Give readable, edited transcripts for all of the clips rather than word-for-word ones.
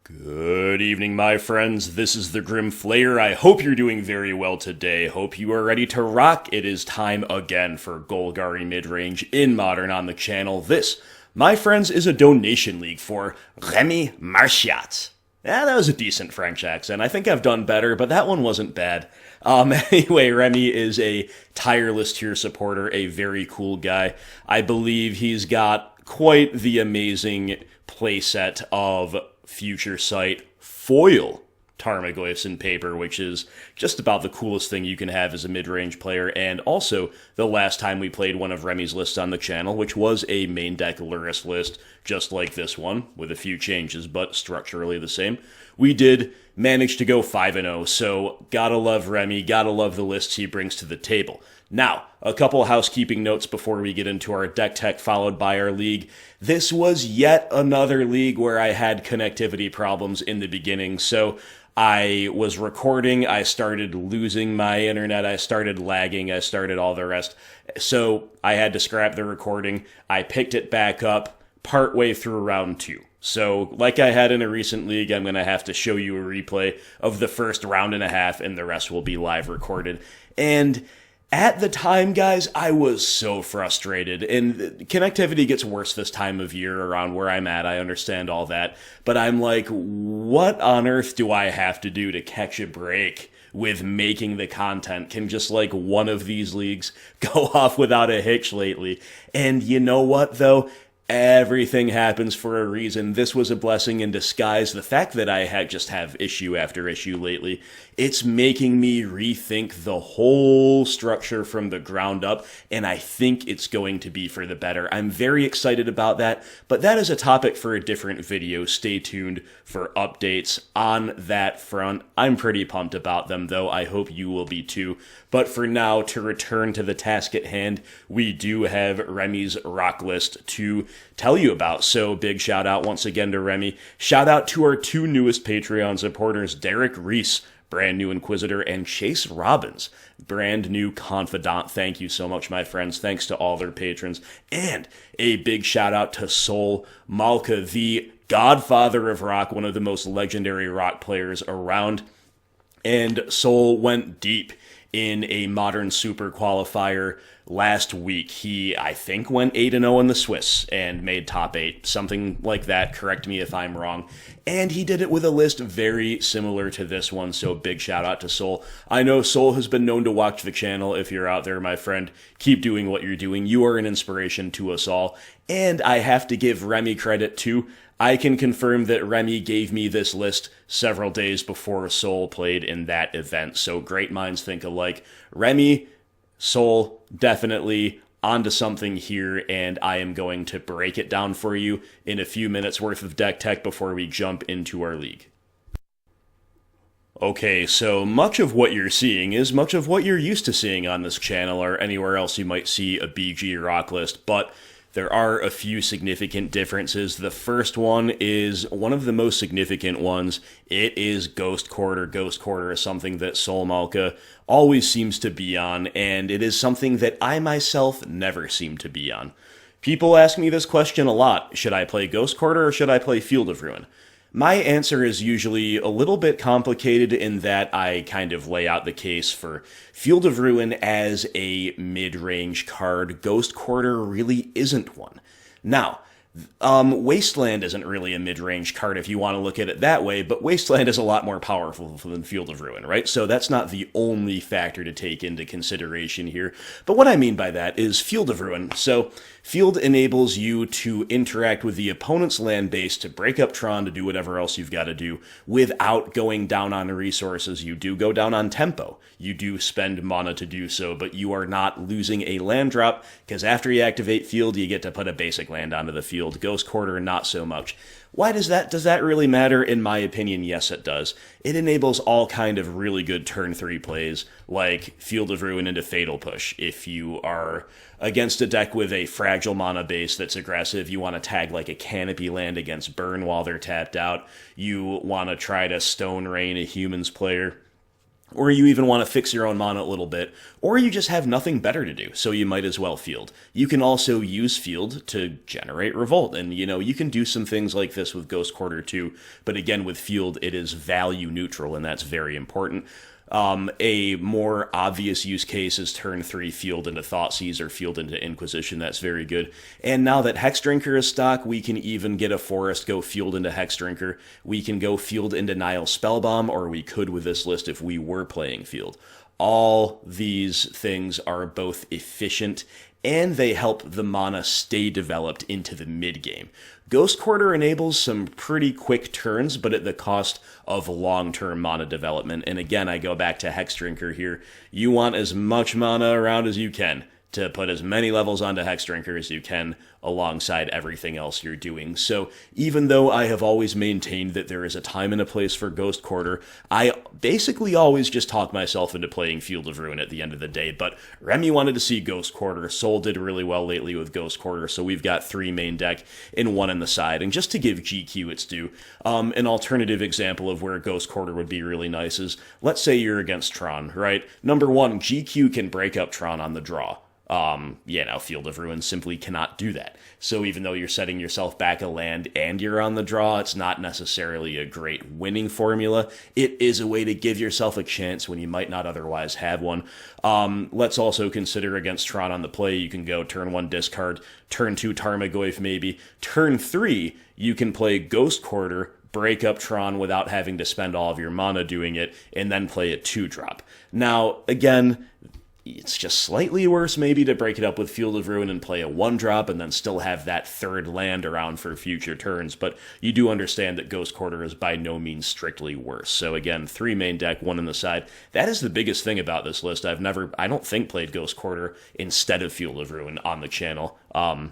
Good evening, my friends. This is the Grim Flayer. I hope you're doing very well today. Hope you are ready to rock. It is time again for Golgari Midrange in Modern on the channel. This, my friends, is a donation league for Remy Marchiat. Yeah, that was a decent French accent. I think I've done better, but that one wasn't bad. Anyway, Remy is a tireless tier supporter, a very cool guy. I believe he's got quite the amazing playset of Future Sight foil Tarmogoyfs in paper, which is just about the coolest thing you can have as a mid-range player, and also the last time we played one of Remy's lists on the channel, which was a main deck Lurrus list, just like this one, with a few changes, but structurally the same. We did manage to go 5-0, so gotta love Remy, gotta love the lists he brings to the table. Now, a couple housekeeping notes before we get into our deck tech followed by our league. This was yet another league where I had connectivity problems in the beginning, so I was recording, I started losing my internet, I started lagging, I started all the rest. So I had to scrap the recording. I picked it back up partway through round 2. So, like I had in a recent league, I'm going to have to show you a replay of the first round and a half, and the rest will be live recorded. And at the time, guys, I was so frustrated, and connectivity gets worse this time of year around where I'm at, I understand all that, but I'm like, what on earth do I have to do to catch a break with making the content? Can just like one of these leagues go off without a hitch lately? And you know what, though? Everything happens for a reason. This was a blessing in disguise. The fact that I just have issue after issue lately, it's making me rethink the whole structure from the ground up, and I think it's going to be for the better. I'm very excited about that, but that is a topic for a different video. Stay tuned for updates on that front. I'm pretty pumped about them, though. I hope you will be too. But for now, to return to the task at hand, we do have Remy's rock list to tell you about. So big shout out once again to Remy. Shout out to our two newest Patreon supporters, Derek Reese, brand new Inquisitor, and Chase Robbins, brand new Confidant. Thank you so much, my friends. Thanks to all their patrons. And a big shout out to Sol Malka, the godfather of rock, one of the most legendary rock players around. And Sol went deep in a modern super qualifier last week. He, I think, went 8-0 in the Swiss and made top 8, something like that. Correct me if I'm wrong. And he did it with a list very similar to this one, so big shout out to Sol. I know Sol has been known to watch the channel. If you're out there, my friend, keep doing what you're doing. You are an inspiration to us all. And I have to give Remy credit too. I can confirm that Remy gave me this list several days before Sol played in that event, so great minds think alike. Remy, Sol, definitely onto something here, and I am going to break it down for you in a few minutes worth of deck tech before we jump into our league. Okay, so much of what you're seeing is much of what you're used to seeing on this channel or anywhere else you might see a BG rock list, but there are a few significant differences. The first one is one of the most significant ones. It is Ghost Quarter. Ghost Quarter is something that Sol Malka always seems to be on, and it is something that I myself never seem to be on. People ask me this question a lot. Should I play Ghost Quarter or should I play Field of Ruin? My answer is usually a little bit complicated in that I kind of lay out the case for Field of Ruin as a mid-range card. Ghost Quarter really isn't one. Now, Wasteland isn't really a mid-range card if you want to look at it that way, but Wasteland is a lot more powerful than Field of Ruin, right? So that's not the only factor to take into consideration here. But what I mean by that is Field of Ruin. So Field enables you to interact with the opponent's land base to break up Tron to do whatever else you've got to do without going down on resources. You do go down on tempo. You do spend mana to do so, but you are not losing a land drop because after you activate Field, you get to put a basic land onto the field. Ghost Quarter, not so much. Why does that really matter? In my opinion, yes, it does. It enables all kind of really good turn 3 plays, like Field of Ruin into Fatal Push. If you are against a deck with a fragile mana base that's aggressive, you want to tag like a Canopy land against Burn while they're tapped out. You want to try to Stone Rain a Humans player. or you even want to fix your own mana a little bit, or you just have nothing better to do, so you might as well field. You can also use field to generate revolt, and you can do some things like this with Ghost Quarter too, but again, with field, it is value neutral, and that's very important. A more obvious use case is turn 3 field into Thoughtseize or field into Inquisition. That's very good. And now that Hexdrinker is stock, we can even get a forest, go field into Hexdrinker. We can go field into Nihil Spellbomb, or we could with this list if we were playing field. All these things are both efficient and they help the mana stay developed into the mid-game. Ghost Quarter enables some pretty quick turns, but at the cost of long-term mana development. And again, I go back to Hexdrinker here. You want as much mana around as you can to put as many levels onto Hexdrinker as you can alongside everything else you're doing. So even though I have always maintained that there is a time and a place for Ghost Quarter, I basically always just talk myself into playing Field of Ruin at the end of the day. But Remy wanted to see Ghost Quarter. Soul did really well lately with Ghost Quarter, so we've got 3 main deck and 1 in the side. And just to give GQ its due, an alternative example of where Ghost Quarter would be really nice is, let's say you're against Tron, right? Number 1, GQ can break up Tron on the draw. Field of Ruin simply cannot do that. So even though you're setting yourself back a land and you're on the draw, it's not necessarily a great winning formula. It is a way to give yourself a chance when you might not otherwise have one. Let's also consider against Tron on the play, you can go turn 1 discard, turn 2 Tarmogoyf maybe. Turn 3, you can play Ghost Quarter, break up Tron without having to spend all of your mana doing it, and then play a 2-drop. Now, again, it's just slightly worse maybe to break it up with Field of Ruin and play a 1-drop and then still have that 3rd land around for future turns, but you do understand that Ghost Quarter is by no means strictly worse. So again, 3 main deck, 1 in the side. That is the biggest thing about this list. I don't think, played Ghost Quarter instead of Field of Ruin on the channel. And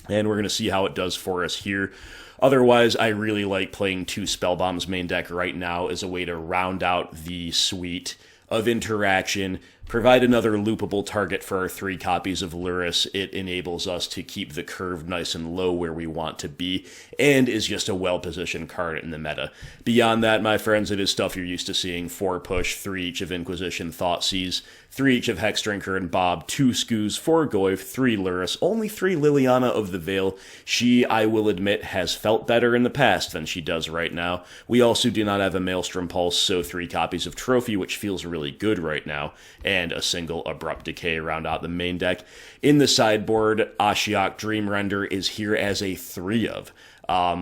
we're going to see how it does for us here. Otherwise, I really like playing 2 Spellbombs main deck right now as a way to round out the suite of interaction, provide another loopable target for our 3 copies of Lurrus. It enables us to keep the curve nice and low where we want to be, and is just a well-positioned card in the meta. Beyond that, my friends, it is stuff you're used to seeing. 4 push, 3 each of Inquisition, Thoughtseize, 3 each of Hexdrinker and Bob, 2 Skoos, 4 Goyf, 3 Lurrus, only 3 Liliana of the Veil. She, I will admit, has felt better in the past than she does right now. We also do not have a Maelstrom Pulse, so 3 copies of Trophy, which feels really good right now, and a single Abrupt Decay round out the main deck. In the sideboard, Ashiok Dream Render is here as a 3 of.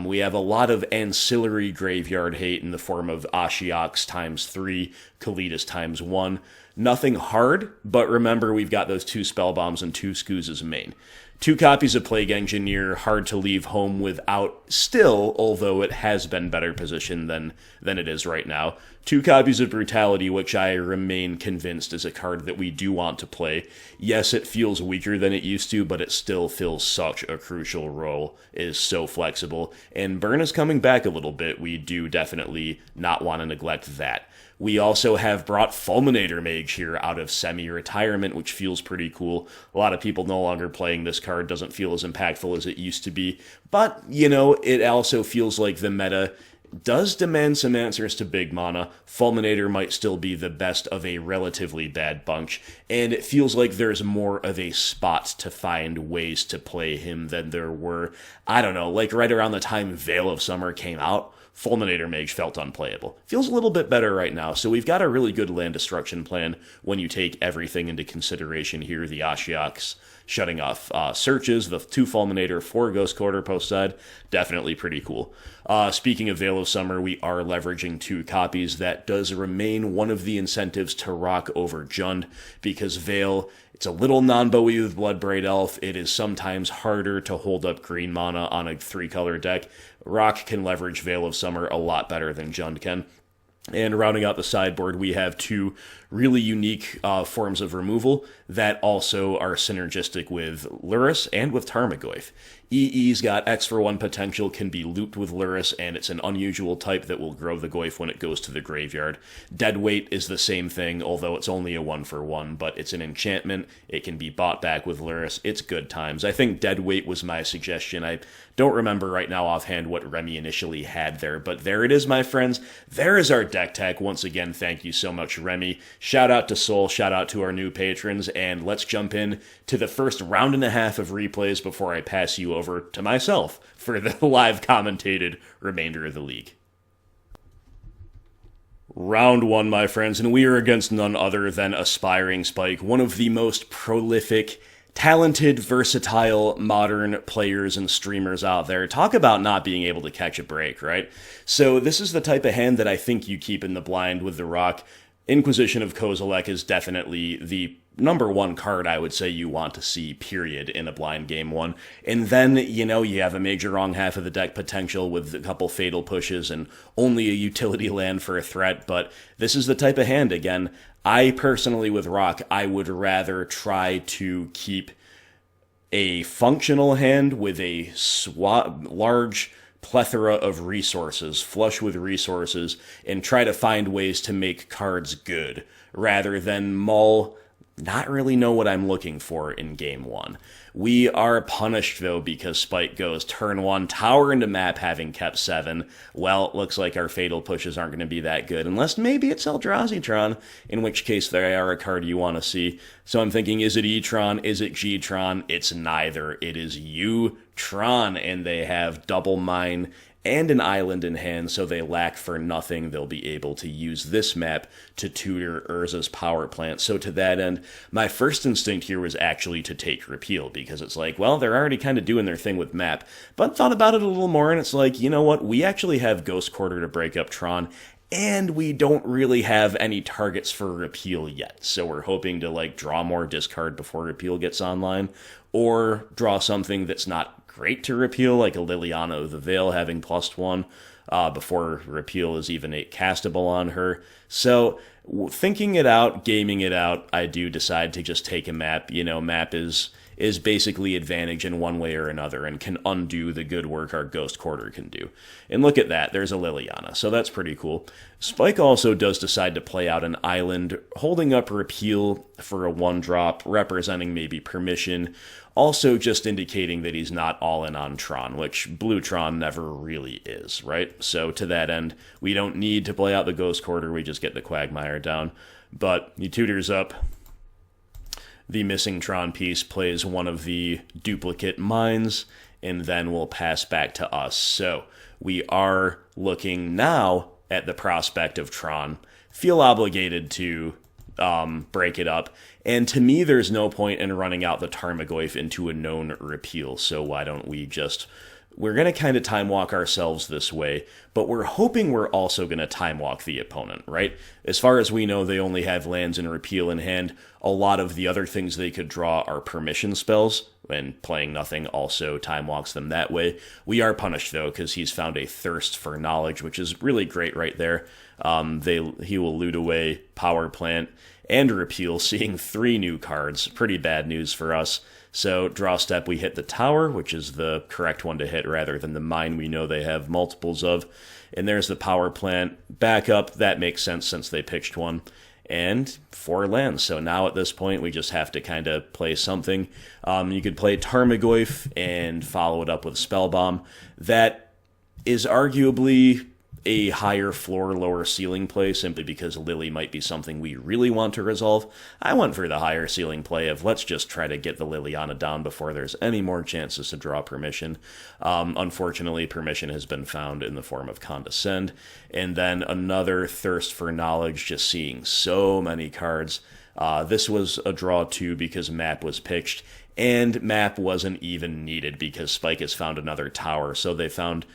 We have a lot of ancillary graveyard hate in the form of Ashioks ×3, Kalitas ×1. Nothing hard, but remember we've got those 2 Spellbombs and 2 Skoos as main. 2 copies of Plague Engineer, hard to leave home without still, although it has been better positioned than it is right now. 2 copies of Brutality, which I remain convinced is a card that we do want to play. Yes, it feels weaker than it used to, but it still fills such a crucial role, it is so flexible, and Burn is coming back a little bit. We do definitely not want to neglect that. We also have brought Fulminator Mage here out of semi-retirement, which feels pretty cool. A lot of people no longer playing this card, doesn't feel as impactful as it used to be. But, it also feels like the meta does demand some answers to big mana. Fulminator might still be the best of a relatively bad bunch, and it feels like there's more of a spot to find ways to play him than there were, like right around the time Veil of Summer came out. Fulminator Mage felt unplayable. Feels a little bit better right now, so we've got a really good land destruction plan when you take everything into consideration here. The Ashioks shutting off searches, the 2 Fulminator, 4 Ghost Quarter post side, definitely pretty cool. Speaking of Veil of Summer, we are leveraging 2 copies. That does remain one of the incentives to rock over Jund, because Veil, it's a little non-Bowie with Bloodbraid Elf. It is sometimes harder to hold up green mana on a 3-color deck. Rock can leverage Veil of Summer a lot better than Jund can. And rounding out the sideboard, we have 2 really unique forms of removal. that also are synergistic with Lurrus and with Tarmogoyf. EE's got X for 1 potential, can be looped with Lurrus, and it's an unusual type that will grow the Goyf when it goes to the graveyard. Deadweight is the same thing, although it's only a 1 for 1, but it's an enchantment. It can be bought back with Lurrus. It's good times. I think Deadweight was my suggestion. I don't remember right now offhand what Remy initially had there, but there it is, my friends. There is our deck tech. Once again, thank you so much, Remy. Shout out to Soul, shout out to our new patrons, and let's jump in to the first round and a half of replays before I pass you over to myself for the live commentated remainder of the league. Round 1, my friends, and we are against none other than Aspiring Spike, one of the most prolific, talented, versatile, modern players and streamers out there. Talk about not being able to catch a break, right? So this is the type of hand that I think you keep in the blind with the Rock. Inquisition of Kozilek is definitely the number 1 card I would say you want to see, period, in a blind game 1. And then, you have a major wrong half of the deck potential with a couple fatal pushes and only a utility land for a threat, but this is the type of hand, again, I personally, with Rock, I would rather try to keep a functional hand with a large plethora of resources, flush with resources, and try to find ways to make cards good, rather than mull, not really know what I'm looking for in game 1. We are punished, though, because Spike goes turn 1, tower into map, having kept 7. Well, it looks like our fatal pushes aren't going to be that good, unless maybe it's Eldrazi Tron, in which case they are a card you want to see. So I'm thinking, is it E-Tron? Is it G-Tron? It's neither. It is U-Tron, and they have double mine and an island in hand, so they lack for nothing. They'll be able to use this map to tutor Urza's power plant. So to that end, my first instinct here was actually to take Repeal, because it's like, well, they're already kind of doing their thing with map. But thought about it a little more, and it's like, you know what? We actually have Ghost Quarter to break up Tron, and we don't really have any targets for Repeal yet. So we're hoping to, draw more discard before Repeal gets online, or draw something that's not great to Repeal, like a Liliana of the Veil having +1 before Repeal is even castable on her. So thinking it out, gaming it out, I do decide to just take a map. Map is basically advantage in one way or another and can undo the good work our Ghost Quarter can do. And look at that, there's a Liliana, so that's pretty cool. Spike also does decide to play out an island, holding up Repeal for a 1-drop, representing maybe permission, also just indicating that he's not all in on Tron, which blue Tron never really is, right? So to that end, we don't need to play out the Ghost Quarter, we just get the Quagmire down. But he tutors up the missing Tron piece, plays one of the duplicate mines, and then will pass back to us. So we are looking now at the prospect of Tron, feel obligated to break it up, and to me there's no point in running out the Tarmogoyf into a known Repeal, so why don't we just... We're going to kind of time walk ourselves this way, but we're hoping we're also going to time walk the opponent, right? As far as we know, they only have lands and Repeal in hand. A lot of the other things they could draw are permission spells, and playing nothing also time walks them that way. We are punished, though, because he's found a thirst for knowledge, which is really great right there. He will loot away Power Plant and Repeal, seeing 3 new cards. Pretty bad news for us. So, draw step, we hit the tower, which is the correct one to hit rather than the mine we know they have multiples of. And there's the power plant. Back up, that makes sense since they pitched one. And 4 lands. So now at this point, we just have to kind of play something. You could play Tarmogoyf and follow it up with Spellbomb. That is arguably a higher floor, lower ceiling play, simply because Lily might be something we really want to resolve. I went for the higher ceiling play of let's just try to get the Liliana down before there's any more chances to draw permission. Unfortunately, permission has been found in the form of Condescend. And then another thirst for knowledge, just seeing so many cards. This was a draw too because map was pitched, and map wasn't even needed because Spike has found another tower, so they found...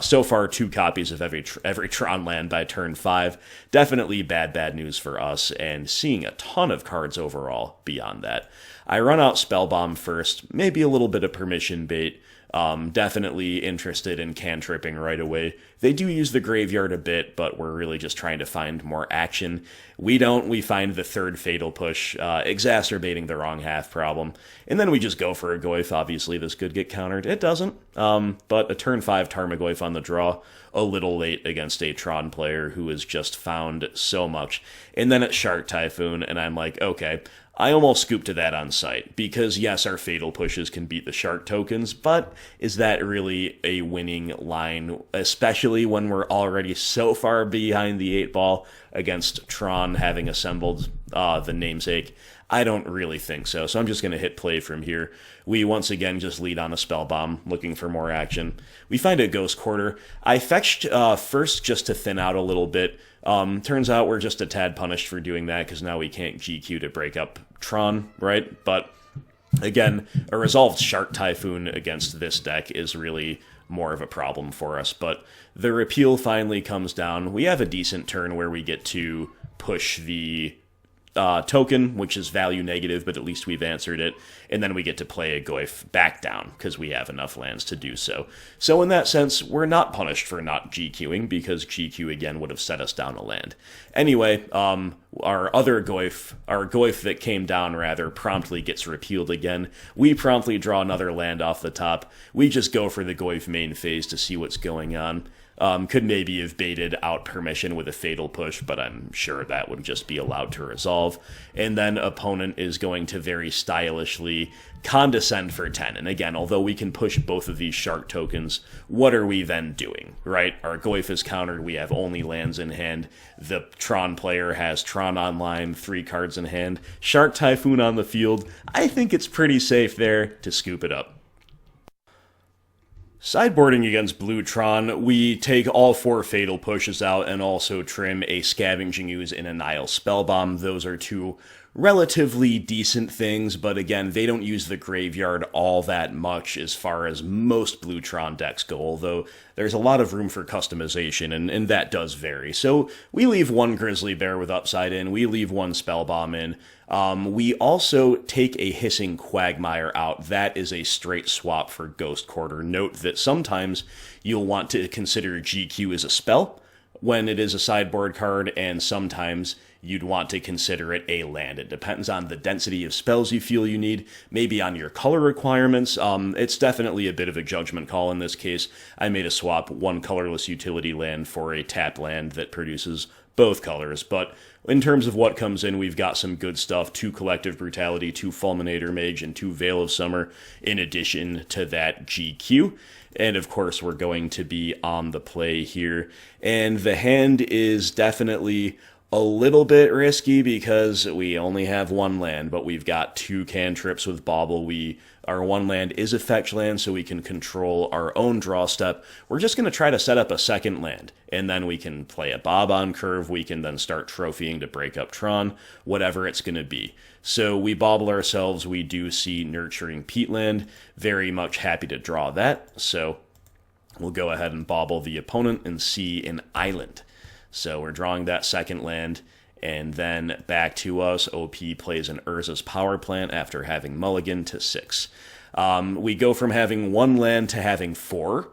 so far, 2 copies of every Tron land by turn 5. Definitely bad news for us, and seeing a ton of cards overall beyond that. I run out Spellbomb first, maybe a little bit of permission bait. Definitely interested in cantripping right away. They do use the graveyard a bit, but we're really just trying to find more action. We don't. We find the third Fatal Push, exacerbating the wrong half problem. And then we just go for a Goyf. Obviously, this could get countered. It doesn't. But a turn 5 Tarmogoyf on the draw, a little late against a Tron player who has just found so much. And then it's Shark Typhoon, and I'm like, okay, I almost scooped to that on sight, because yes, our Fatal Pushes can beat the Shark tokens, but is that really a winning line, especially when we're already so far behind the 8-ball against Tron having assembled the namesake? I don't really think so, so I'm just going to hit play from here. We once again just lead on a Spellbomb, looking for more action. We find a Ghost Quarter. I fetched first just to thin out a little bit. Turns out we're just a tad punished for doing that, because now we can't GQ to break up Tron, right? But again, a resolved Shark Typhoon against this deck is really more of a problem for us. But the repeal finally comes down. We have a decent turn where we get to push the token, which is value negative, but at least we've answered it, and then we get to play a Goyf back down, because we have enough lands to do so. So in that sense, we're not punished for not GQing, because GQ again would have set us down a land. Anyway, our other Goyf, our Goyf that came down rather, promptly gets repealed again. We promptly draw another land off the top. We just go for the Goyf main phase to see what's going on. Could maybe have baited out permission with a Fatal Push, but I'm sure that would just be allowed to resolve. And then opponent is going to very stylishly condescend for 10. And again, although we can push both of these Shark tokens, what are we then doing, right? Our Goyf is countered, we have only lands in hand. The Tron player has Tron online, 3 cards in hand. Shark Typhoon on the field. I think it's pretty safe there to scoop it up. Sideboarding against Blue Tron, we take all 4 Fatal Pushes out and also trim a Scavenging Ooze and a Nihil Spellbomb. Those are 2 relatively decent things, but again, they don't use the graveyard all that much as far as most Blue Tron decks go, although there's a lot of room for customization, and that does vary. So we leave 1 Grizzly Bear with Upside in, we leave 1 Spellbomb in. We also take a Hissing Quagmire out. That is a straight swap for Ghost Quarter. Note that sometimes you'll want to consider GQ as a spell when it is a sideboard card, and sometimes you'd want to consider it a land. It depends on the density of spells you feel you need, maybe on your color requirements. It's definitely a bit of a judgment call in this case. I made a swap, 1 colorless utility land for a tap land that produces both colors, but in terms of what comes in, we've got some good stuff. 2 Collective Brutality, 2 Fulminator Mage, and 2 Veil of Summer, in addition to that GQ. And of course, we're going to be on the play here. And the hand is definitely a little bit risky because we only have 1 land, but we've got 2 cantrips with Bauble. Our 1 land is a fetch land, so we can control our own draw step. We're just going to try to set up a second land, and then we can play a Bob on curve. We can then start trophying to break up Tron, whatever it's going to be. So we Bauble ourselves. We do see Nurturing Peatland. Very much happy to draw that. So we'll go ahead and Bauble the opponent and see an island. So we're drawing that second land, and then back to us. OP plays an Urza's Power Plant after having mulligan to 6. We go from having 1 land to having 4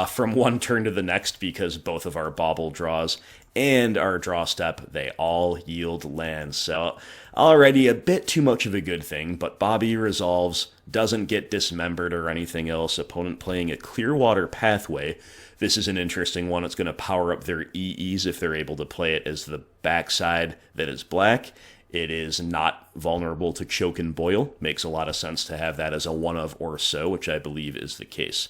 from one turn to the next, because both of our Bauble draws and our draw step, they all yield lands. So already a bit too much of a good thing, but Bobby resolves, doesn't get dismembered or anything else. Opponent playing a Clearwater Pathway. This is an interesting one. It's going to power up their EEs if they're able to play it as the backside that is black. It is not vulnerable to Choke and Boil. Makes a lot of sense to have that as a 1 of or so, which I believe is the case.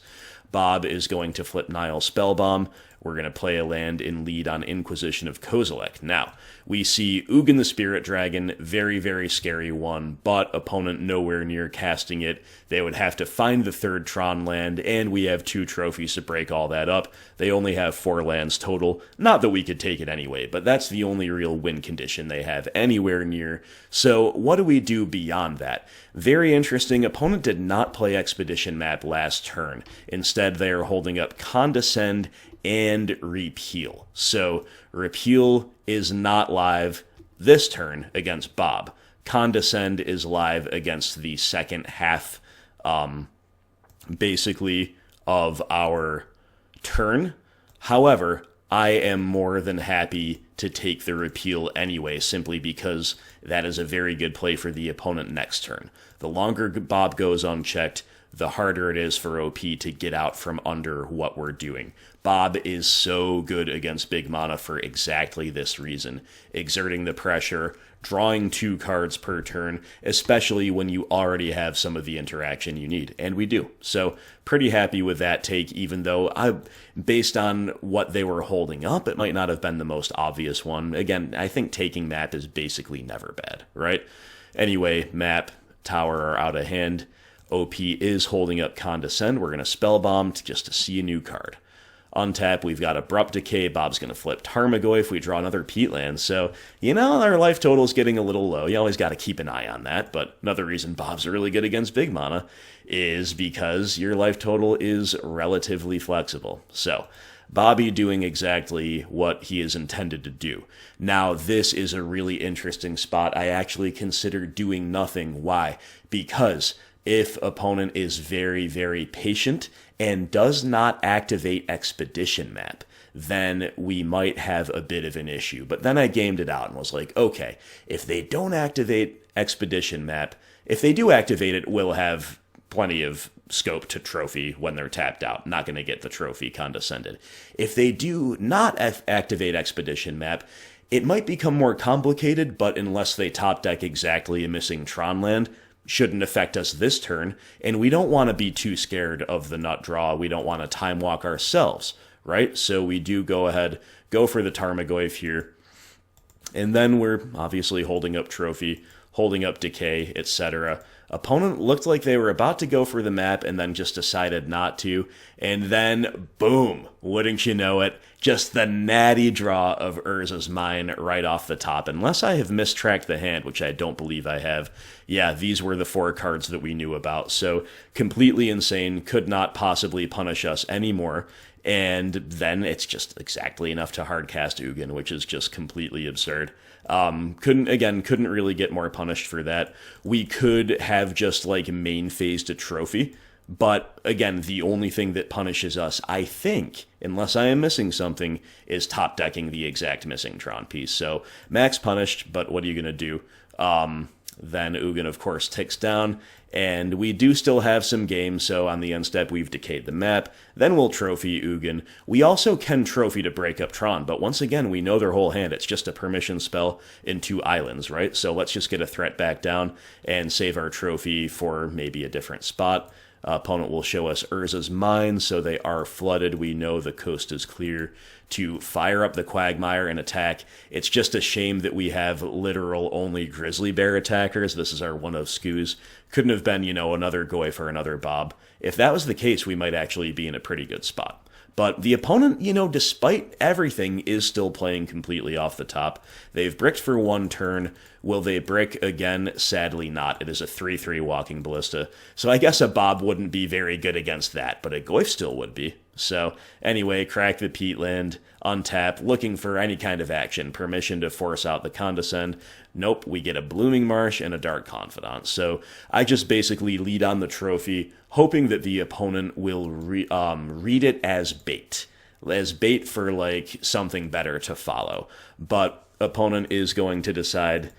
Bob is going to flip Nihil Spellbomb. We're going to play a land in lead on Inquisition of Kozilek. Now, we see Ugin the Spirit Dragon, very, very scary one, but opponent nowhere near casting it. They would have to find the 3rd Tron land, and we have 2 trophies to break all that up. They only have 4 lands total. Not that we could take it anyway, but that's the only real win condition they have anywhere near. So what do we do beyond that? Very interesting. Opponent did not play Expedition Map last turn. Instead, they are holding up Condescend and Repeal. So Repeal is not live this turn against Bob. Condescend is live against the second half, basically of our turn. However, I am more than happy to take the repeal anyway, simply because that is a very good play for the opponent next turn. The longer Bob goes unchecked, the harder it is for OP to get out from under what we're doing. Bob is so good against big mana for exactly this reason, exerting the pressure, drawing 2 cards per turn, especially when you already have some of the interaction you need, and we do. So pretty happy with that take, even though based on what they were holding up, it might not have been the most obvious one. Again, I think taking map is basically never bad, right? Anyway, map, tower are out of hand. OP is holding up Condescend. We're going to Spellbomb just to see a new card. Untap, we've got Abrupt Decay. Bob's going to flip Tarmogoyf. We draw another Peatland. So, our life total is getting a little low. You always got to keep an eye on that. But another reason Bob's really good against big mana is because your life total is relatively flexible. So, Bobby doing exactly what he is intended to do. Now, this is a really interesting spot. I actually consider doing nothing. Why? Because if opponent is very, very patient and does not activate Expedition Map, then we might have a bit of an issue. But then I gamed it out and was like, okay, if they don't activate Expedition Map, if they do activate it, we'll have plenty of scope to trophy when they're tapped out. Not going to get the trophy Condescended. If they do not activate Expedition Map, it might become more complicated, but unless they top deck exactly a missing Tron land, shouldn't affect us this turn, and we don't want to be too scared of the nut draw. We don't want to time walk ourselves, right? So we do go ahead, go for the Tarmogoyf here, and then we're obviously holding up trophy, holding up decay, etc. Opponent looked like they were about to go for the map and then just decided not to, and then boom, wouldn't you know it, just the natty draw of Urza's Mine right off the top. Unless I have mistracked the hand, which I don't believe I have. Yeah, these were the 4 cards that we knew about. So completely insane, could not possibly punish us anymore. And then it's just exactly enough to hardcast Ugin, which is just completely absurd. Couldn't really get more punished for that. We could have just main phased a trophy. But again, the only thing that punishes us, I think, unless I am missing something, is top decking the exact missing Tron piece. So max punished, but what are you going to do? Then Ugin, of course, ticks down, and we do still have some games, so on the end step, we've decayed the map. Then we'll trophy Ugin. We also can trophy to break up Tron, but once again, we know their whole hand. It's just a permission spell in 2 islands, right? So let's just get a threat back down and save our trophy for maybe a different spot. Opponent will show us Urza's Mine, so they are flooded. We know the coast is clear to fire up the Quagmire and attack. It's just a shame that we have literal only Grizzly Bear attackers. This is our one of Scoos. Couldn't have been, another Goyf or another Bob. If that was the case, we might actually be in a pretty good spot. But the opponent, despite everything, is still playing completely off the top. They've bricked for 1 turn. Will they brick again? Sadly not. It is a 3/3 Walking Ballista. So I guess a Bob wouldn't be very good against that, but a Goyf still would be. So anyway, crack the Peatland, untap, looking for any kind of action. Permission to force out the Condescend. Nope, we get a Blooming Marsh and a Dark Confidant. So I just basically lead on the trophy, hoping that the opponent will read it as bait for something better to follow. But opponent is going to decide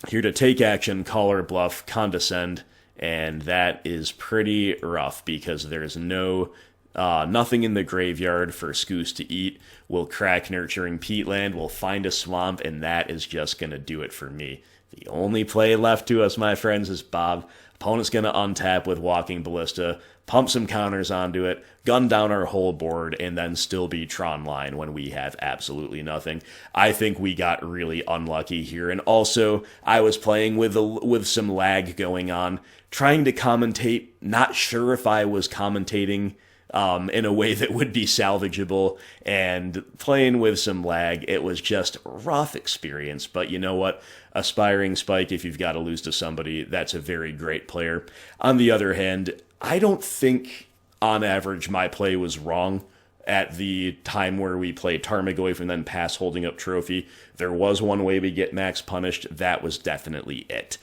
here to take action, call or bluff, Condescend, and that is pretty rough because there's nothing in the graveyard for Scoos to eat. We'll crack Nurturing Peatland, we'll find a swamp, and that is just going to do it for me. The only play left to us, my friends, is Bob. Opponent's going to untap with Walking Ballista, pump some counters onto it, gun down our whole board, and then still be Tron line when we have absolutely nothing. I think we got really unlucky here, and also I was playing with some lag going on, trying to commentate, not sure if I was commentating in a way that would be salvageable, and playing with some lag. It was just a rough experience, but you know what? Aspiring Spike, if you've got to lose to somebody, that's a very great player. On the other hand, I don't think, on average, my play was wrong at the time where we played Tarmogoyf and then pass holding up trophy. There was one way we get max punished. That was definitely it.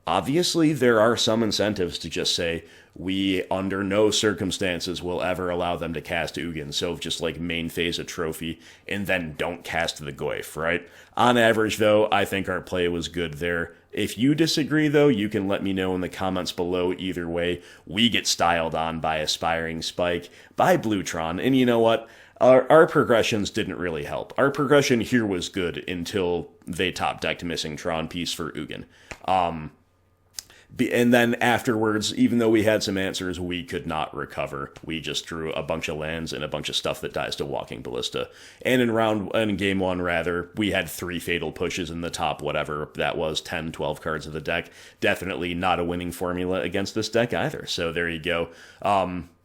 obviously there are some incentives to just say, we under no circumstances will ever allow them to cast Ugin, so just like main phase a trophy and then don't cast the Goyf, right? On average, though, I think our play was good there. If you disagree, though, you can let me know in the comments below. Either way, we get styled on by Aspiring Spike, by Bluetron, and you know what? Our progressions didn't really help. Our progression here was good until they top-decked Missing Tron piece for Ugin. And then afterwards, even though we had some answers, we could not recover. We just drew a bunch of lands and a bunch of stuff that dies to Walking Ballista. And in game one, rather, we had 3 fatal pushes in the top, whatever that was, 10, 12 cards of the deck. Definitely not a winning formula against this deck either. So there you go.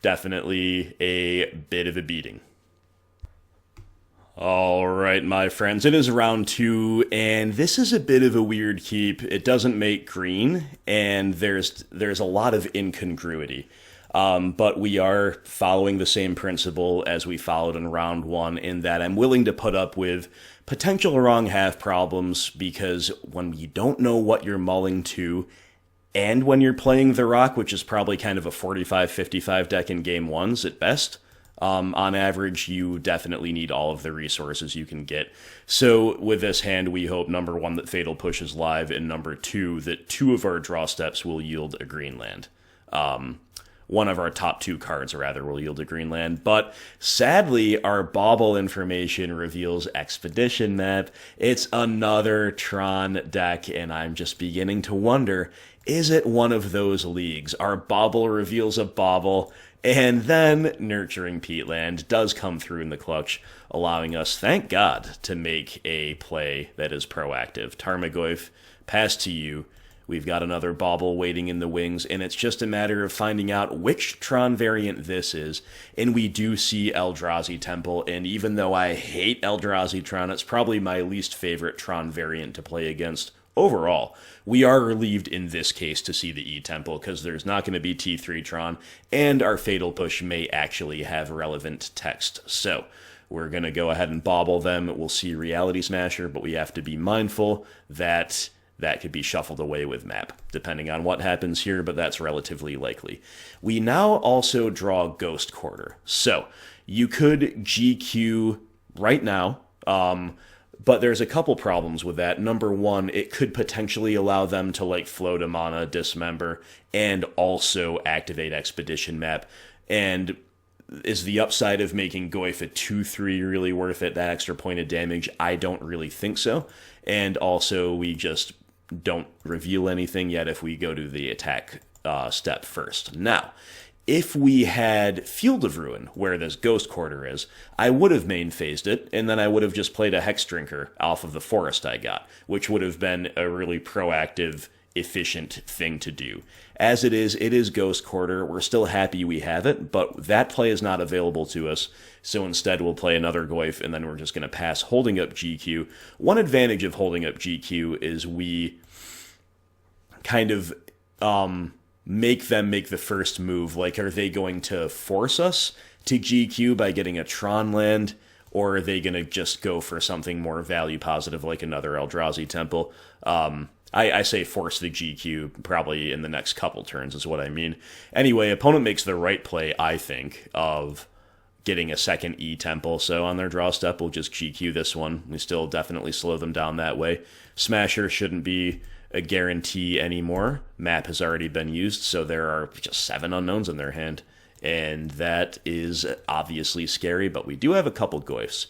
Definitely a bit of a beating. All right, my friends, it is round 2, and this is a bit of a weird keep. It doesn't make green, and there's a lot of incongruity. But we are following the same principle as we followed in round 1, in that I'm willing to put up with potential wrong half problems, because when you don't know what you're mulling to, and when you're playing the Rock, which is probably kind of a 45-55 deck in game 1s at best, on average, you definitely need all of the resources you can get. So with this hand, we hope, number 1, that Fatal Push is live, and number 2, that 2 of our draw steps will yield a green land. One of our top 2 cards, rather, will yield a green land. But sadly, our Bauble information reveals Expedition Map. It's another Tron deck, and I'm just beginning to wonder, is it one of those leagues? Our Bauble reveals a Bauble, and then Nurturing Peatland does come through in the clutch, allowing us, thank God, to make a play that is proactive. Tarmogoyf, pass to you. We've got another Bauble waiting in the wings, and it's just a matter of finding out which Tron variant this is. And we do see Eldrazi Temple, and even though I hate Eldrazi Tron, it's probably my least favorite Tron variant to play against. Overall, we are relieved in this case to see the E-Temple, because there's not going to be T3 Tron, and our Fatal Push may actually have relevant text. So, we're going to go ahead and Bauble them. We'll see Reality Smasher, but we have to be mindful that that could be shuffled away with map, depending on what happens here, but that's relatively likely. We now also draw Ghost Quarter. So, you could GQ right now, but there's a couple problems with that. Number 1, it could potentially allow them to like float a mana, dismember, and also activate Expedition Map. And is the upside of making Goyf a 2/3 really worth it, that extra point of damage? I don't really think so. And also, we just don't reveal anything yet if we go to the attack step first. Now, if we had Field of Ruin, where this Ghost Quarter is, I would have main phased it, and then I would have just played a Hexdrinker off of the forest I got, which would have been a really proactive, efficient thing to do. As it is Ghost Quarter. We're still happy we have it, but that play is not available to us, so instead we'll play another Goyf, and then we're just going to pass holding up GQ. One advantage of holding up GQ is we kind of make them make the first move. Like, are they going to force us to GQ by getting a Tron land, or are they going to just go for something more value positive like another Eldrazi Temple? I say force the GQ probably in the next couple turns is what I mean. Anyway, opponent makes the right play, I think, of getting a second E-Temple, so on their draw step, we'll just GQ this one. We still definitely slow them down that way. Smasher shouldn't be a guarantee anymore. Map has already been used, so there are just 7 unknowns in their hand, and that is obviously scary, but we do have a couple Goyfs.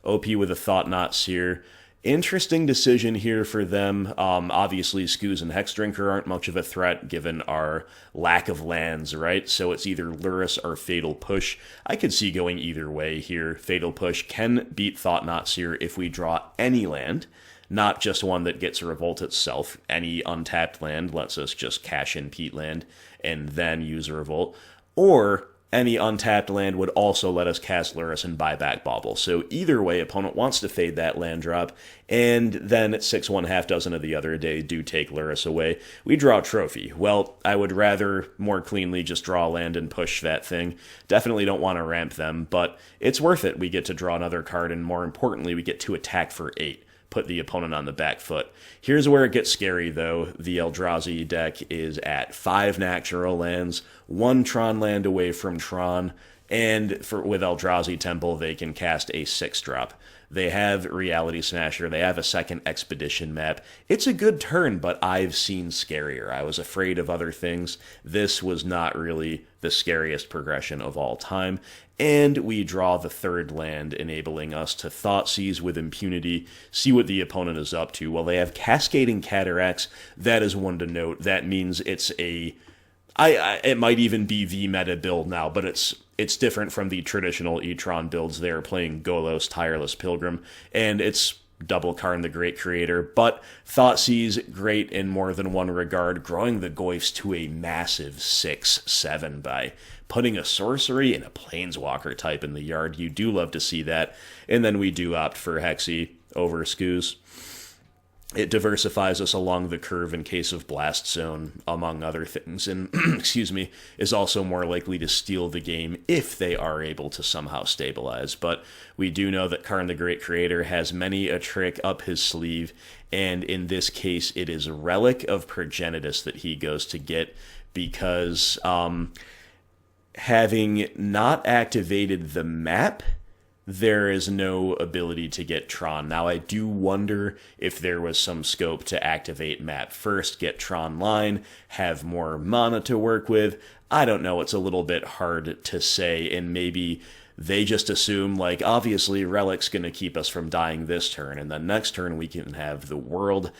OP with a Thoughtseize here. Interesting decision here for them. Obviously, Scooz and Hexdrinker aren't much of a threat given our lack of lands, right? So it's either Lurrus or Fatal Push. I could see going either way here. Fatal Push can beat Thoughtseize if we draw any land, not just one that gets a Revolt itself. Any untapped land lets us just cash in Peatland and then use a Revolt. Or any untapped land would also let us cast Lurrus and buy back Bauble. So either way, opponent wants to fade that land drop, and then 6/1 half dozen of the other day do take Lurrus away. We draw a trophy. Well, I would rather more cleanly just draw a land and push that thing. Definitely don't want to ramp them, but it's worth it. We get to draw another card, and more importantly, we get to attack for 8. put the opponent on the back foot. Here's where it gets scary, though. The Eldrazi deck is at 5 natural lands, 1 Tron land away from Tron, and with Eldrazi Temple, they can cast a 6-drop. They have Reality Smasher. They have a second Expedition map. It's a good turn, but I've seen scarier. I was afraid of other things. This was not really the scariest progression of all time. And we draw the 3rd land, enabling us to Thoughtseize with impunity, see what the opponent is up to. Well, they have Cascading Cataracts. That is one to note. That means it's a... it might even be the meta build now, but it's different from the traditional E-Tron builds. They're playing Golos, Tireless Pilgrim, and it's double Karn the Great Creator, but Thoughtseize, great in more than one regard, growing the Goyfs to a massive 6/7 by putting a sorcery and a planeswalker type in the yard. You do love to see that, and then we do opt for Hexy over Scooze. It diversifies us along the curve in case of Blast Zone, among other things, and, excuse me, is also more likely to steal the game if they are able to somehow stabilize. But we do know that Karn the Great Creator has many a trick up his sleeve, and in this case, it is Relic of Progenitus that he goes to get, because having not activated the map, there is no ability to get Tron. Now, I do wonder if there was some scope to activate map first, get Tron line, have more mana to work with. I don't know, it's a little bit hard to say, and maybe they just assume, like, obviously Relic's going to keep us from dying this turn, and the next turn we can have the world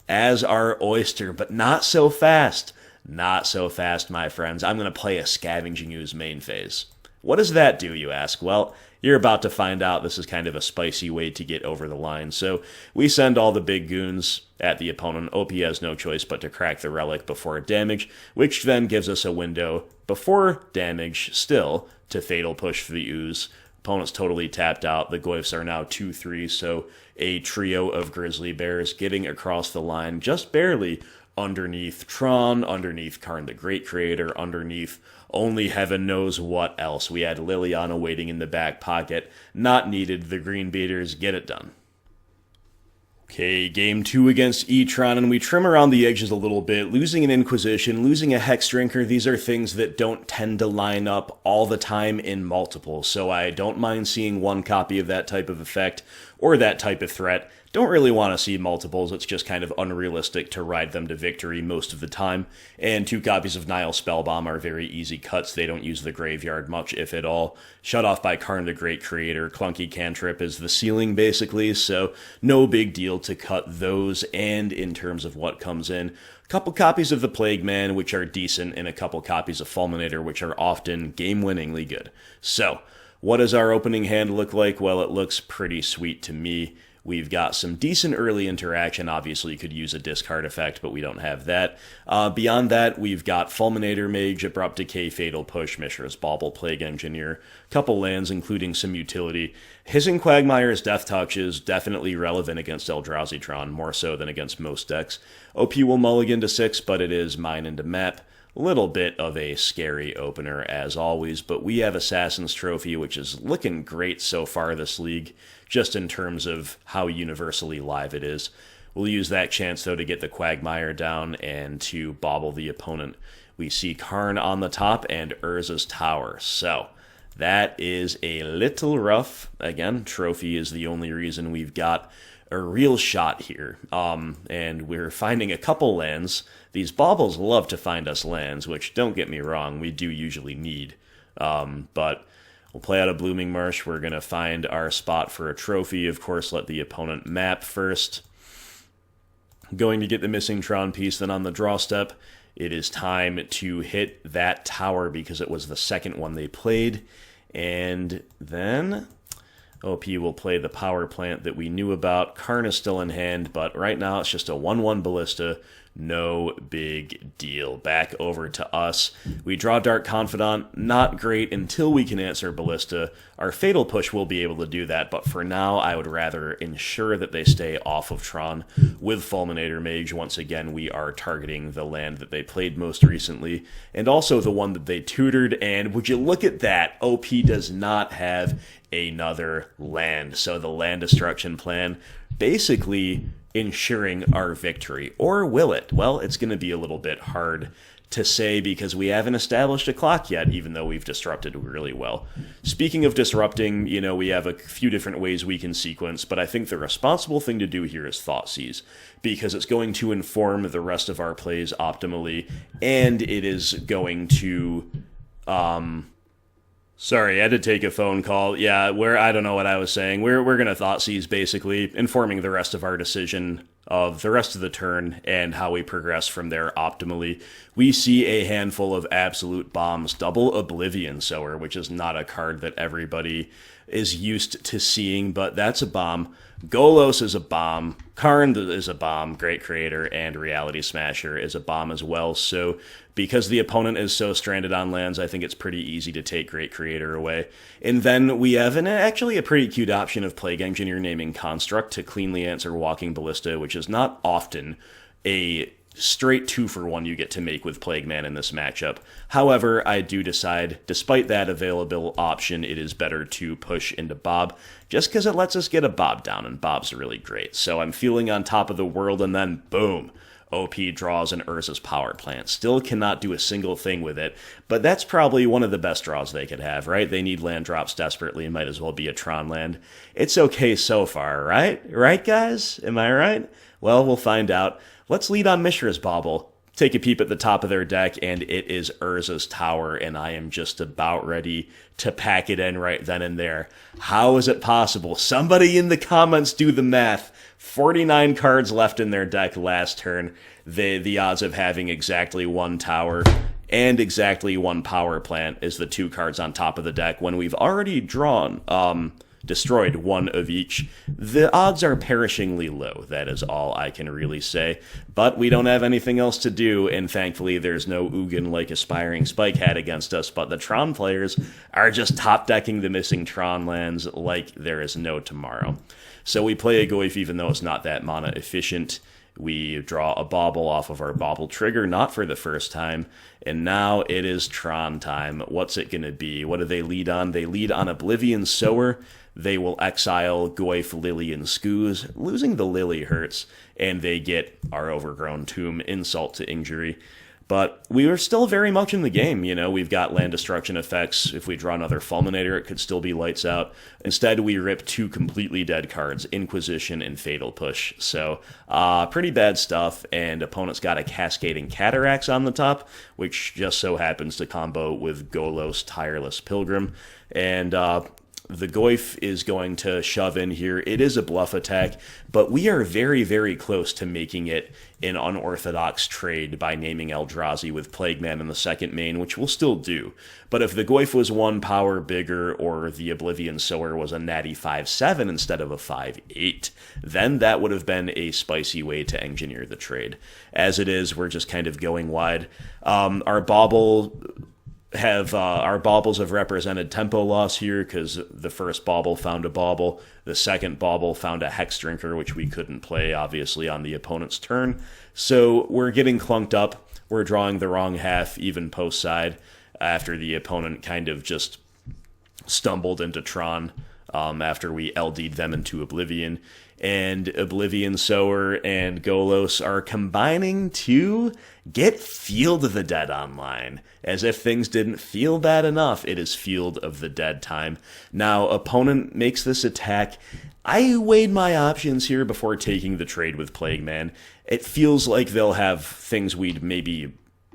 as our oyster, but not so fast. Not so fast, my friends. I'm going to play a Scavenging Ooze main phase. What does that do, you ask? Well, you're about to find out. This is kind of a spicy way to get over the line. So we send all the big goons at the opponent. OP has no choice but to crack the Relic before damage, which then gives us a window before damage still to Fatal Push for the Ooze. Opponent's totally tapped out. The Goyfs are now 2/3, so a trio of Grizzly Bears getting across the line just barely underneath Tron, underneath Karn the Great Creator, underneath only heaven knows what else. We had Liliana waiting in the back pocket. Not needed. The Green Beaters get it done. Okay, game 2 against E-Tron, and we trim around the edges a little bit, losing an Inquisition, losing a Hexdrinker. These are things that don't tend to line up all the time in multiple, so I don't mind seeing one copy of that type of effect or that type of threat. Don't really want to see multiples. It's just kind of unrealistic to ride them to victory most of the time. And 2 copies of Nihil Spellbomb are very easy cuts. They don't use the graveyard much, if at all. Shut off by Karn the Great Creator. Clunky cantrip is the ceiling, basically, so no big deal to cut those. And in terms of what comes in, a couple copies of the Plague Man, which are decent, and a couple copies of Fulminator, which are often game-winningly good. So, what does our opening hand look like? Well, it looks pretty sweet to me. We've got some decent early interaction. Obviously, you could use a discard effect, but we don't have that. Beyond that, we've got Fulminator Mage, Abrupt Decay, Fatal Push, Mishra's Bauble, Plague Engineer, couple lands, including some utility. Hissing Quagmire's Death Touch is definitely relevant against Eldrazi Tron, more so than against most decks. OP will mulligan to 6, but it is mine into map. Little bit of a scary opener, as always, but we have Assassin's Trophy, which is looking great so far this league, just in terms of how universally live it is. We'll use that chance, though, to get the Quagmire down and to bauble the opponent. We see Karn on the top and Urza's Tower, so that is a little rough. Again, Trophy is the only reason we've got a real shot here, and we're finding a couple lands. These baubles love to find us lands, which, don't get me wrong, we do usually need, but we'll play out a Blooming Marsh. We're going to find our spot for a trophy. Of course, let the opponent map first. Going to get the missing Tron piece, then on the draw step, it is time to hit that tower because it was the second one they played, and then OP will play the power plant that we knew about. Karn is still in hand, but right now it's just a 1/1 Ballista. No big deal. Back over to us. We draw Dark Confidant. Not great until we can answer Ballista. Our Fatal Push will be able to do that, but for now I would rather ensure that they stay off of Tron with Fulminator Mage. Once again, we are targeting the land that they played most recently, and also the one that they tutored, and would you look at that, OP does not have another land. So the land destruction plan basically ensuring our victory. Or will it? Well, it's going to be a little bit hard to say because we haven't established a clock yet, even though we've disrupted really well. Speaking of disrupting, we have a few different ways we can sequence, but I think the responsible thing to do here is Thoughtseize, because it's going to inform the rest of our plays optimally, and it is going to... Sorry, I had to take a phone call. Yeah, I don't know what I was saying. We're going to Thoughtseize, basically, informing the rest of our decision of the rest of the turn and how we progress from there optimally. We see a handful of absolute bombs, double Oblivion Sower, which is not a card that everybody is used to seeing, but that's a bomb. Golos is a bomb, Karn is a bomb, Great Creator, and Reality Smasher is a bomb as well. So because the opponent is so stranded on lands, I think it's pretty easy to take Great Creator away. And then we have actually a pretty cute option of Plague Engineer naming Construct to cleanly answer Walking Ballista, which is not often a straight 2-for-1 you get to make with Plague Man in this matchup. However, I do decide, despite that available option, it is better to push into Bob, just because it lets us get a Bob down, and Bob's really great. So I'm feeling on top of the world, and then boom, OP draws an Urza's Power Plant. Still cannot do a single thing with it, but that's probably one of the best draws they could have, right? They need land drops desperately, and might as well be a Tron land. It's okay so far, right? Right, guys? Am I right? Well, we'll find out. Let's lead on Mishra's Bauble. Take a peep at the top of their deck, and it is Urza's Tower, and I am just about ready to pack it in right then and there. How is it possible? Somebody in the comments do the math. 49 cards left in their deck last turn. The odds of having exactly one tower and exactly one power plant is the 2 cards on top of the deck when we've already destroyed one of each. The odds are perishingly low, that is all I can really say. But we don't have anything else to do, and thankfully there's no Ugin-like Aspiring Spikehat against us, but the Tron players are just top-decking the missing Tron lands like there is no tomorrow. So we play a Goyf even though it's not that mana efficient. We draw a Bauble off of our Bauble trigger, not for the first time, and now it is Tron time. What's it going to be? What do they lead on? They lead on Oblivion Sower. They will exile Goyf, Lily, and Skooz. Losing the Lily hurts, and they get our Overgrown Tomb, insult to injury. But we are still very much in the game, We've got land destruction effects. If we draw another Fulminator, it could still be lights out. Instead, we rip 2 completely dead cards, Inquisition and Fatal Push. So, pretty bad stuff, and opponent's got a Cascading Cataracts on the top, which just so happens to combo with Golos' Tireless Pilgrim. And, the Goyf is going to shove in here. It is a bluff attack, but we are very, very close to making it an unorthodox trade by naming Eldrazi with Plague Man in the second main, which we'll still do. But if the Goyf was 1 power bigger, or the Oblivion Sower was a natty 5/7 instead of a 5/8, then that would have been a spicy way to engineer the trade. As it is, we're just kind of going wide. Our baubles have represented tempo loss here because the first bauble found a bauble, the second bauble found a Hexdrinker, which we couldn't play obviously on the opponent's turn. So we're getting clunked up. We're drawing the wrong half even post side after the opponent kind of just stumbled into Tron after we LD'd them into Oblivion. And Oblivion Sower and Golos are combining to get Field of the Dead online. As if things didn't feel bad enough, it is Field of the Dead time. Now, opponent makes this attack. I weighed my options here before taking the trade with Plague Man. It feels like they'll have things we'd maybe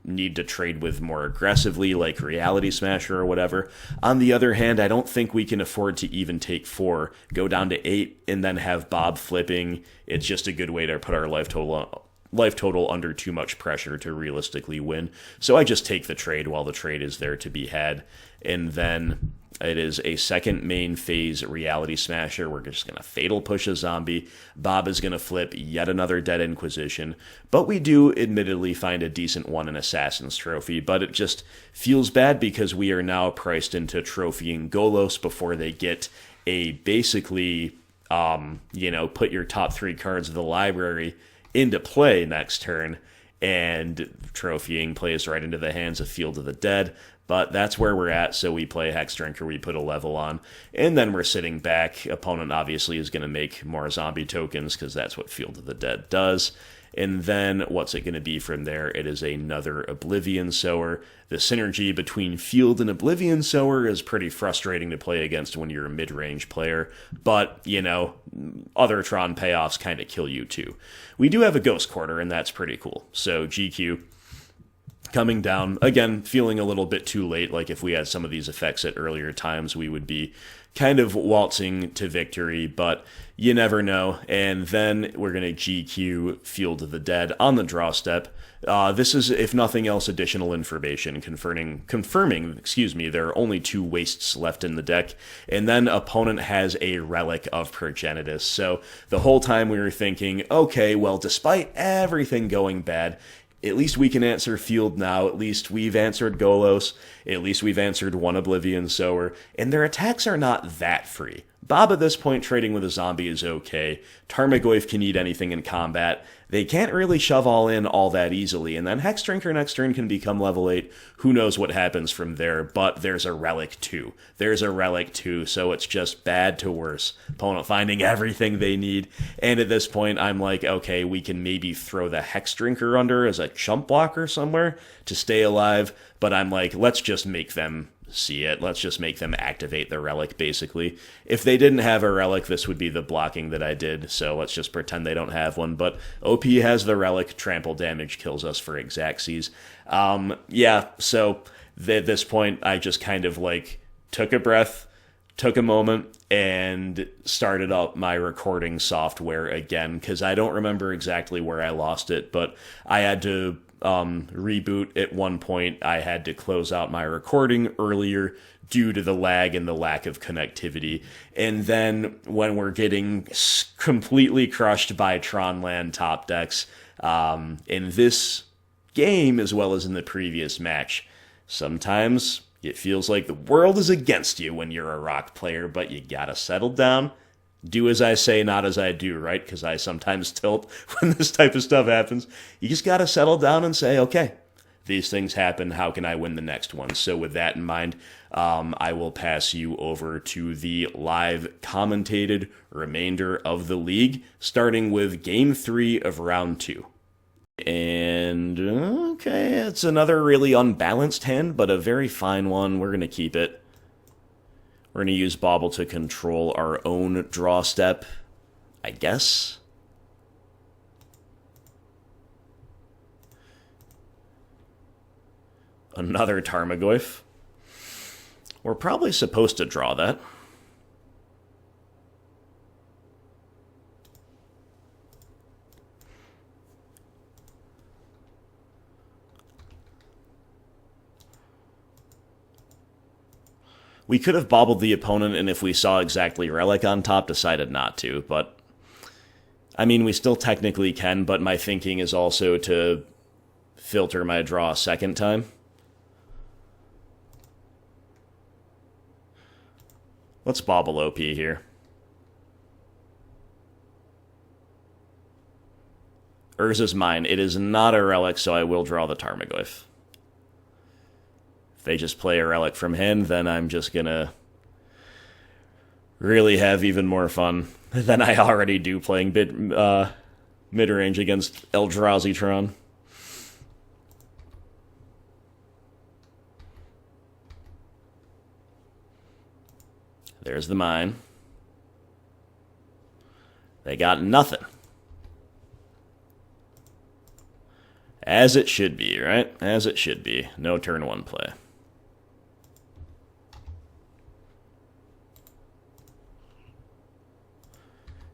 need to trade with more aggressively, like Reality Smasher or whatever. On the other hand, I don't think we can afford to even take 4, go down to 8, and then have Bob flipping. It's just a good way to put our life total under too much pressure to realistically win. So I just take the trade while the trade is there to be had. And then it is a second main phase Reality Smasher. We're just going to Fatal Push a zombie. Bob is going to flip yet another Dead Inquisition. But we do admittedly find a decent one in Assassin's Trophy. But it just feels bad because we are now priced into trophying Golos before they get a basically, put your top 3 cards of the library into play next turn, and trophying plays right into the hands of Field of the Dead. But that's where we're at, so we play Hexdrinker, we put a level on, and then we're sitting back. Opponent obviously is going to make more zombie tokens, because that's what Field of the Dead does. And then what's it going to be from there? It is another Oblivion Sower. The synergy between Field and Oblivion Sower is pretty frustrating to play against when you're a mid-range player, but, you know, other Tron payoffs kind of kill you too. We do have a Ghost Quarter, and that's pretty cool. So GQ coming down, again, feeling a little bit too late. Like if we had some of these effects at earlier times, we would be kind of waltzing to victory, but you never know. And then we're going to GQ Field of the Dead on the draw step. This is, if nothing else, additional information confirming, there are only 2 wastes left in the deck, and then opponent has a Relic of Progenitus. So the whole time we were thinking, okay, well, despite everything going bad, at least we can answer Field now, at least we've answered Golos, at least we've answered one Oblivion Sower, and their attacks are not that free. Bob at this point trading with a zombie is okay. Tarmogoyf can eat anything in combat. They can't really shove all in all that easily, and then Hexdrinker next turn can become level 8. Who knows what happens from there, but there's a Relic too. So it's just bad to worse. Opponent finding everything they need, and at this point I'm like, okay, we can maybe throw the Hexdrinker under as a chump blocker somewhere to stay alive, but I'm like, let's just make them see it. Let's just make them activate the Relic, basically. If they didn't have a Relic, this would be the blocking that I did, so let's just pretend they don't have one. But OP has the Relic, trample damage kills us for Xaxes. Yeah, so at this point, I just kind of, like, took a breath, took a moment, and started up my recording software again, because I don't remember exactly where I lost it, but I had to reboot at one point. I had to close out my recording earlier due to the lag and the lack of connectivity. And then when we're getting completely crushed by Tronland top decks, in this game as well as in the previous match, sometimes it feels like the world is against you when you're a rock player, but you gotta settle down. Do as I say, not as I do, right? Because I sometimes tilt when this type of stuff happens. You just got to settle down and say, okay, these things happen. How can I win the next one? So with that in mind, I will pass you over to the live commentated remainder of the league, starting with Game 3 of Round 2. And, okay, it's another really unbalanced hand, but a very fine one. We're going to keep it. We're going to use Bauble to control our own draw step, I guess. Another Tarmogoyf. We're probably supposed to draw that. We could have bobbled the opponent, and if we saw exactly Relic on top, decided not to, but I mean, we still technically can, but my thinking is also to filter my draw a second time. Let's Bauble OP here. Urza's mine. It is not a Relic, so I will draw the Tarmogoyf. If they just play a Relic from hand, then I'm just gonna really have even more fun than I already do playing mid-range against Eldrazi Tron. There's the mine. They got nothing. As it should be, right? As it should be. No turn 1 play.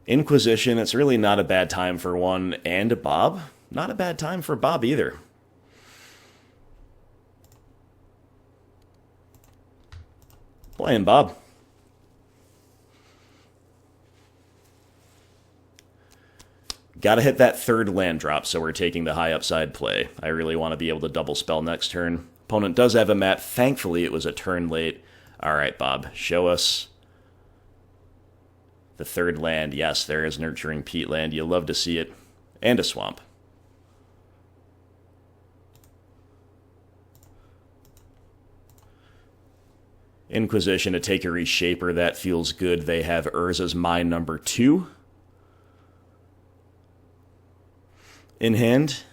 Inquisition, it's really not a bad time for one and a Bob. Not a bad time for Bob either. Playing Bob. Gotta hit that third land drop, so we're taking the high upside play. I really want to be able to double spell next turn. Opponent does have a mat. Thankfully, it was a turn late. Alright, Bob, show us the third land. Yes, there is Nurturing Peatland. You love to see it. And a swamp. Inquisition to take a Reshaper, that feels good. They have Urza's Mine number 2 in hand.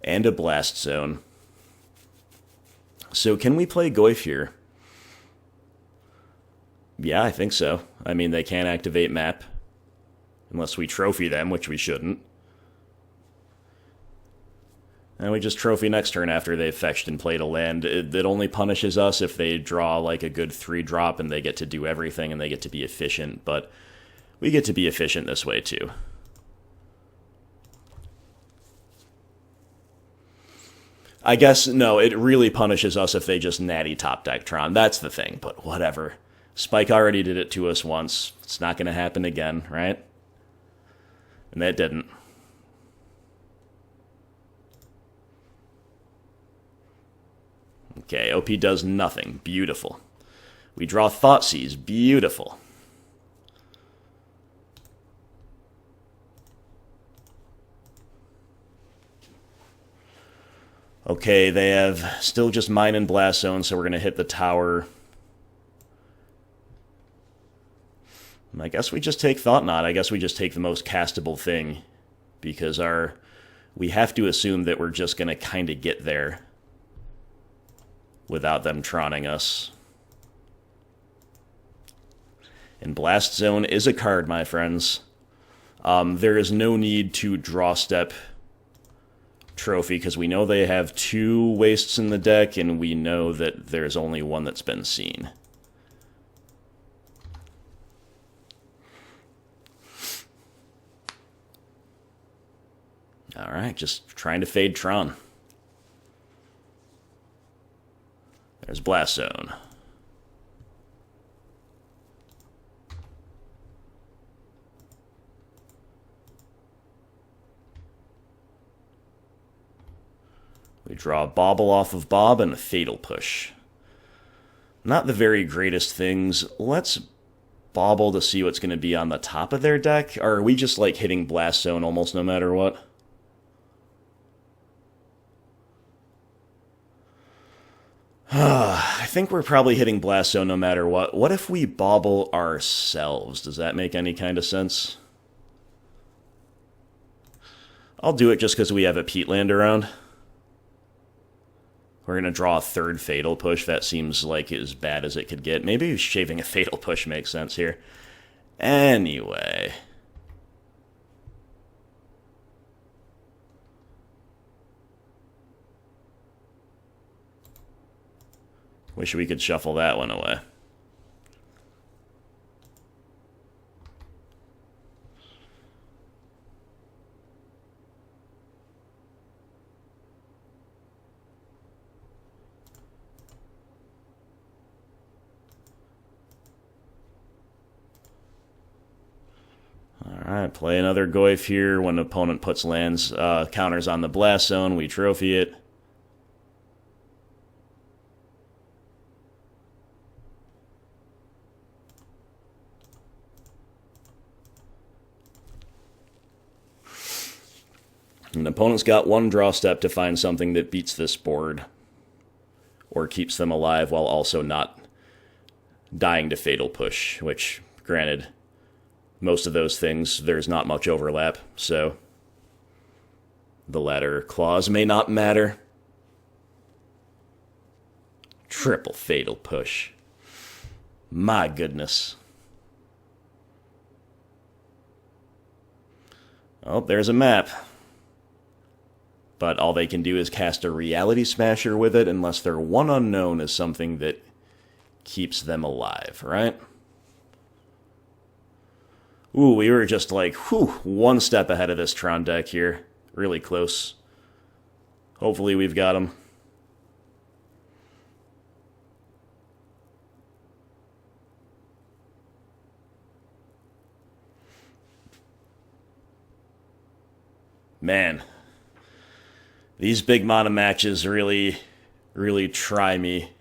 And a Blast Zone. So can we play Goyf here? Yeah, I think so. I mean, they can't activate map. Unless we trophy them, which we shouldn't. And we just trophy next turn after they've fetched and played a land. It only punishes us if they draw like a good 3-drop and they get to do everything and they get to be efficient, but we get to be efficient this way too. I guess, no, it really punishes us if they just natty top deck Tron. That's the thing, but whatever. Spike already did it to us once. It's not going to happen again, right? And that didn't. Okay, OP does nothing. Beautiful. We draw Thoughtseize. Beautiful. Okay, they have still just Mine and Blast Zone, so we're going to hit the tower. I guess we just take Thought Knot. I guess we just take the most castable thing, because we have to assume that we're just going to kind of get there without them Tronning us. And Blast Zone is a card, my friends. There is no need to draw step trophy, because we know they have 2 wastes in the deck, and we know that there's only one that's been seen. Alright, just trying to fade Tron. There's Blast Zone. We draw a Bauble off of Bob and a Fatal Push. Not the very greatest things. Let's Bauble to see what's going to be on the top of their deck. Or are we just like hitting Blast Zone almost no matter what? I think we're probably hitting Blast Zone no matter what. What if we Bauble ourselves? Does that make any kind of sense? I'll do it just because we have a Peatland around. We're going to draw a 3rd Fatal Push. That seems like as bad as it could get. Maybe shaving a Fatal Push makes sense here. Anyway. Wish we could shuffle that one away. Alright, play another Goyf here. When an opponent puts lands counters on the Blast Zone, we trophy it. An opponent's got 1 draw step to find something that beats this board, or keeps them alive while also not dying to Fatal Push, which, granted, most of those things, there's not much overlap, so the latter clause may not matter. Triple Fatal Push. My goodness. Oh, there's a map. But all they can do is cast a Reality Smasher with it, unless their 1 unknown is something that keeps them alive, right? Ooh, we were just like, 1 step ahead of this Tron deck here. Really close. Hopefully we've got him. Man. These big mana matches really try me.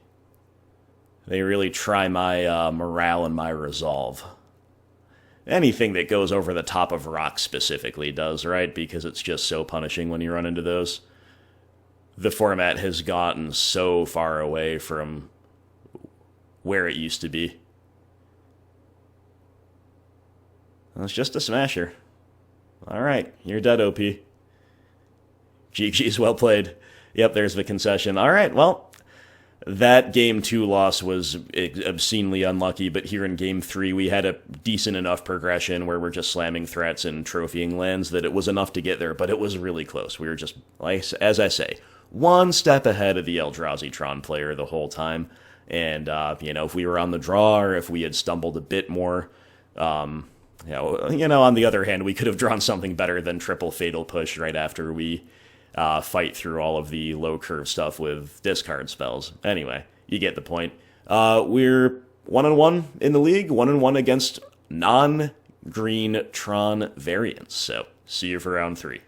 They really try my morale and my resolve. Anything that goes over the top of rock specifically does, right? Because it's just so punishing when you run into those. the format has gotten so far away from where it used to be. Well, it's just a smasher. Alright, you're dead, OP. GG's, well played. Yep, there's the concession. Alright, well, that Game 2 loss was obscenely unlucky, but here in Game 3 we had a decent enough progression where we're just slamming threats and trophying lands that it was enough to get there, but it was really close. We were just, like, as I say, one step ahead of the Eldrazi Tron player the whole time. And, if we were on the draw or if we had stumbled a bit more, on the other hand, we could have drawn something better than triple Fatal Push right after we fight through all of the low curve stuff with discard spells. Anyway, you get the point. We're 1-1 in the league, 1-1 against non-green Tron variants. So, see you for round 3.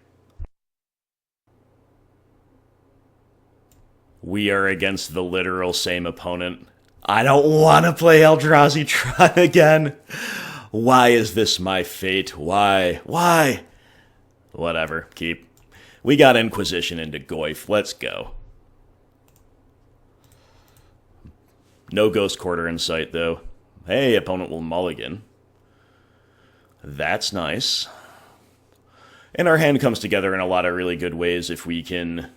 We are against the literal same opponent. I don't want to play Eldrazi Tron again. Why is this my fate? Why? Whatever, keep. We got Inquisition into Goyf. Let's go. No Ghost Quarter in sight, though. Hey, opponent will mulligan. That's nice. And our hand comes together in a lot of really good ways if we can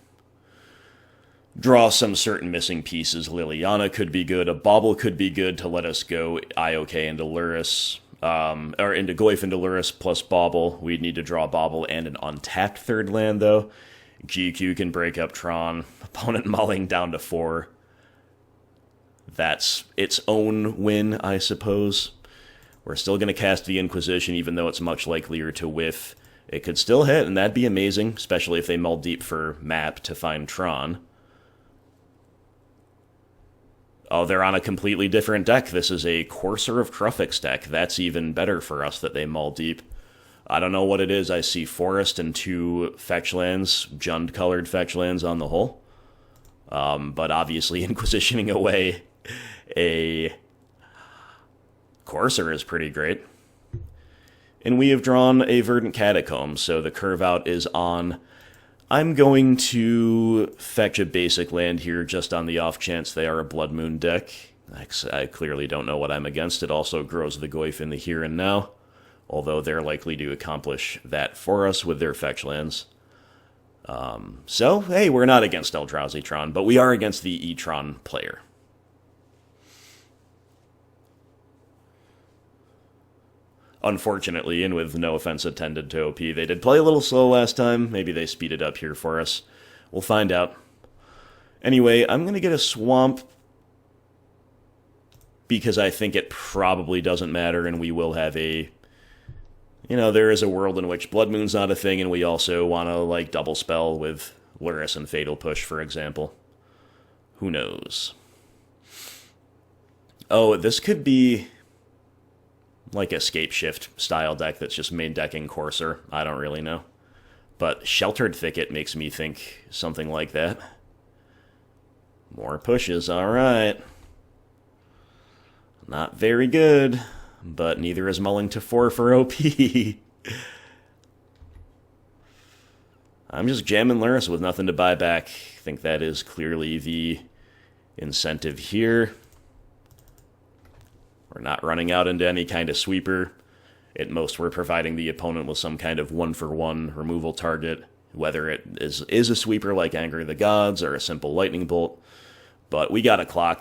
draw some certain missing pieces. Liliana could be good. A Bauble could be good to let us go IOK into Lurrus. Or into Goyf into Lurrus plus Bauble. We'd need to draw Bauble and an untapped third land, though. GQ can break up Tron. Opponent mulling down to 4. That's its own win, I suppose. We're still going to cast the Inquisition, even though it's much likelier to whiff. It could still hit, and that'd be amazing, especially if they mull deep for map to find Tron. Oh, they're on a completely different deck. This is a Courser of Krufix deck. That's even better for us that they mull deep. I don't know what it is. I see Forest and 2 fetch lands, Jund-colored fetch lands on the whole. But obviously Inquisitioning away a Courser is pretty great. And we have drawn a Verdant Catacombs, so the curve out is on. I'm going to fetch a basic land here just on the off chance they are a Blood Moon deck. I clearly don't know what I'm against. It also grows the Goyf in the here and now, although they're likely to accomplish that for us with their fetch lands. So, hey, we're not against Eldrazi Tron, but we are against the E-Tron player. Unfortunately, and with no offense intended to OP, they did play a little slow last time. Maybe they speed it up here for us. We'll find out. Anyway, I'm going to get a Swamp because I think it probably doesn't matter, and we will have a... there is a world in which Blood Moon's not a thing, and we also want to, double spell with Lurrus and Fatal Push, for example. Who knows? Oh, this could be like a Scapeshift style deck that's just main decking Courser. I don't really know. But Sheltered Thicket makes me think something like that. More pushes, alright. Not very good, but neither is mulling to 4 for OP. I'm just jamming Lurrus with nothing to buy back. I think that is clearly the incentive here. We're not running out into any kind of sweeper. At most, we're providing the opponent with some kind of 1-for-1 removal target, whether it is a sweeper like Anger of the Gods or a simple Lightning Bolt. But we got a clock,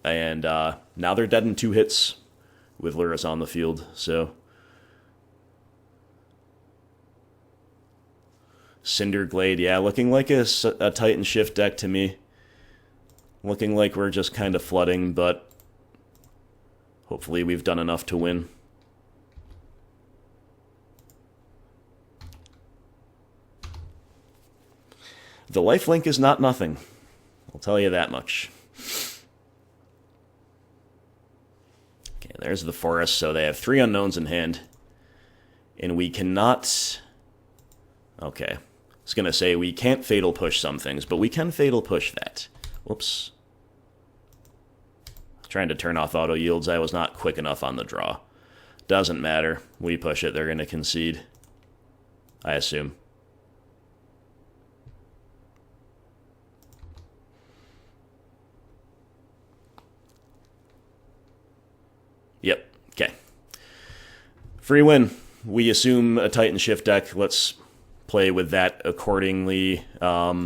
and now they're dead in 2 hits with Lurrus on the field, so... Cinderglade, yeah, looking like a Titanshift deck to me. Looking like we're just kind of flooding, but hopefully we've done enough to win. The lifelink is not nothing. I'll tell you that much. Okay, there's the forest, so they have 3 unknowns in hand. And we cannot... Okay. I was going to say we can't Fatal Push some things, but we can Fatal Push that. Whoops. Trying to turn off auto yields. I was not quick enough on the draw. Doesn't matter. We push it. They're going to concede. I assume. Free win. We assume a Titanshift deck. Let's play with that accordingly. That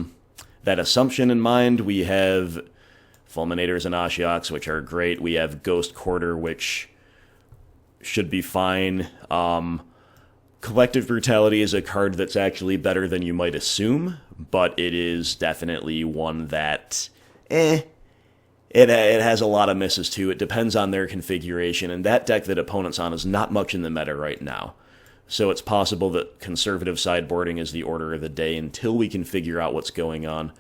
assumption in mind, we have Fulminators and Ashioks, which are great. We have Ghost Quarter, which should be fine. Collective Brutality is a card that's actually better than you might assume, but it is definitely one that, it has a lot of misses too. It depends on their configuration, and that deck that opponent's on is not much in the meta right now. So it's possible that conservative sideboarding is the order of the day until we can figure out what's going on.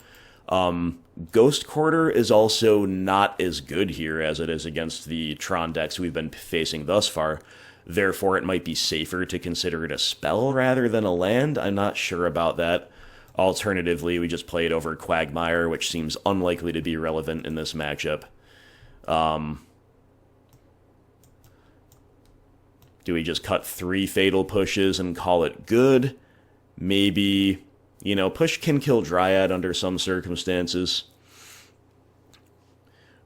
Ghost Quarter is also not as good here as it is against the Tron decks we've been facing thus far. Therefore, it might be safer to consider it a spell rather than a land. I'm not sure about that. Alternatively, we just played over Quagmire, which seems unlikely to be relevant in this matchup. Do we just cut 3 Fatal Pushes and call it good? Maybe, push can kill Dryad under some circumstances.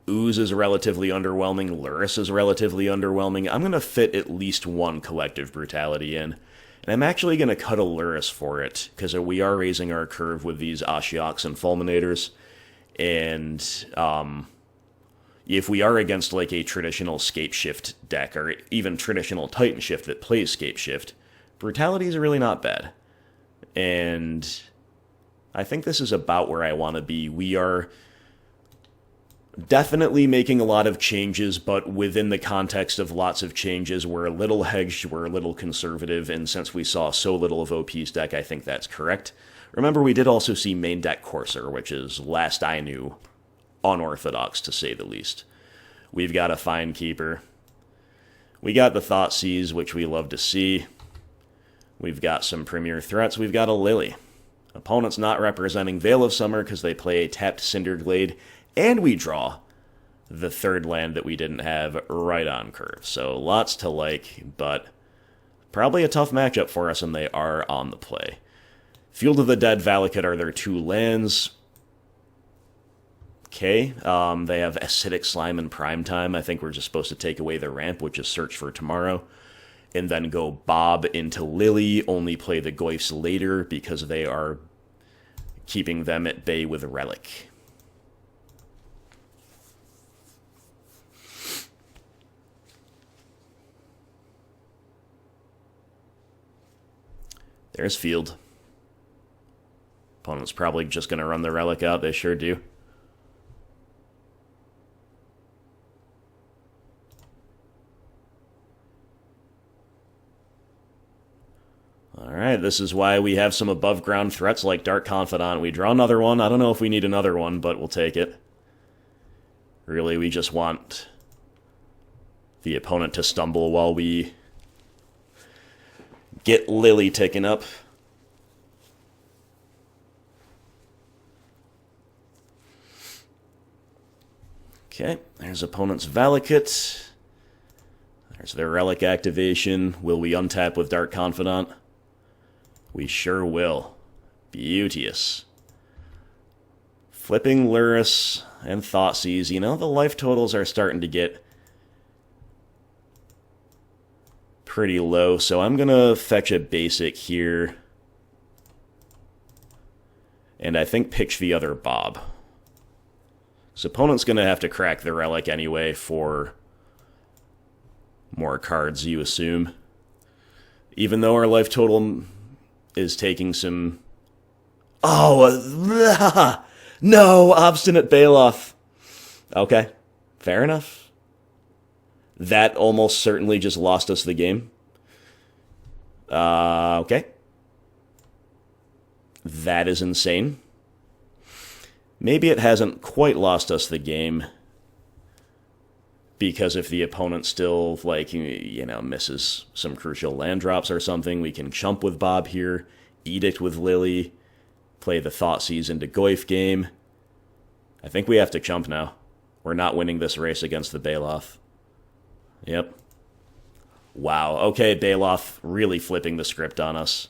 Ooze is relatively underwhelming. Lurrus is relatively underwhelming. I'm going to fit at least one Collective Brutality in. And I'm actually going to cut a Lurrus for it, because we are raising our curve with these Ashioks and Fulminators. And if we are against like a traditional Scapeshift deck, or even traditional Titanshift that plays Scapeshift, Brutality is really not bad. And I think this is about where I want to be. We are definitely making a lot of changes, but within the context of lots of changes, we're a little hedged, we're a little conservative, and since we saw so little of OP's deck, I think that's correct. Remember, we did also see main deck Courser, which is, last I knew, unorthodox to say the least. We've got a Fine Keeper. We got the Thoughtseize, which we love to see. We've got some premier threats. We've got a Lily. Opponent's not representing Veil of Summer because they play a tapped Cinderglade, and we draw the third land that we didn't have right on curve. So lots to like, but probably a tough matchup for us, and they are on the play. Field of the Dead, Valakut are their 2 lands. Okay, they have Acidic Slime and Primetime. I think we're just supposed to take away the ramp, which is Search for Tomorrow, and then go Bob into Lily, only play the Goyfs later because they are keeping them at bay with a Relic. There's Field. Opponent's probably just going to run the Relic out. They sure do. Alright, this is why we have some above-ground threats like Dark Confidant. We draw another one. I don't know if we need another one, but we'll take it. Really, we just want the opponent to stumble while we get Lily taken up. Okay, there's opponent's Valakut. There's their Relic activation. Will we untap with Dark Confidant? We sure will. Beauteous. Flipping Lurrus and Thoughtseize. The life totals are starting to get pretty low, so I'm going to fetch a basic here. And I think pitch the other Bob. So opponent's going to have to crack the Relic anyway for more cards, you assume. Even though our life total is taking some... Oh, no, Obstinate Baloth. Okay, fair enough. That almost certainly just lost us the game. Okay. That is insane. Maybe it hasn't quite lost us the game, because if the opponent still, misses some crucial land drops or something, we can chump with Bob here, Edict with Lily, play the Thoughtseize into Goyf game. I think we have to chump now. We're not winning this race against the Baloth. Yep. Wow, okay, Baloth really flipping the script on us.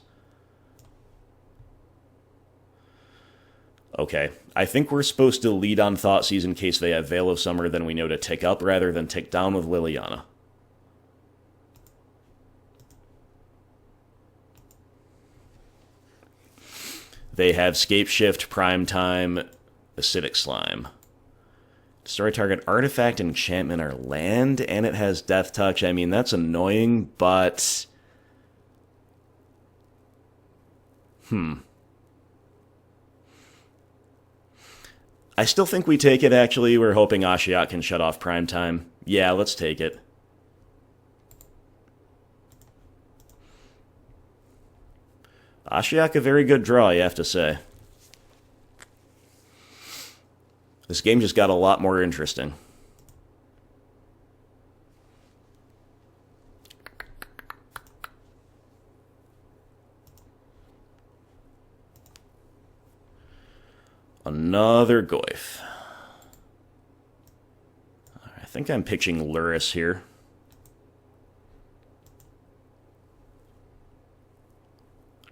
Okay, I think we're supposed to lead on Thoughtseize in case they have Veil of Summer, then we know to tick up rather than tick down with Liliana. They have Scapeshift, Primetime, Acidic Slime. Destroy target artifact, enchantment, or land, and it has Death Touch. I mean, that's annoying, but... I still think we take it, actually. We're hoping Ashiok can shut off Primetime. Yeah, let's take it. Ashiok, a very good draw, you have to say. This game just got a lot more interesting. Another Goyf. I think I'm pitching Lurrus here.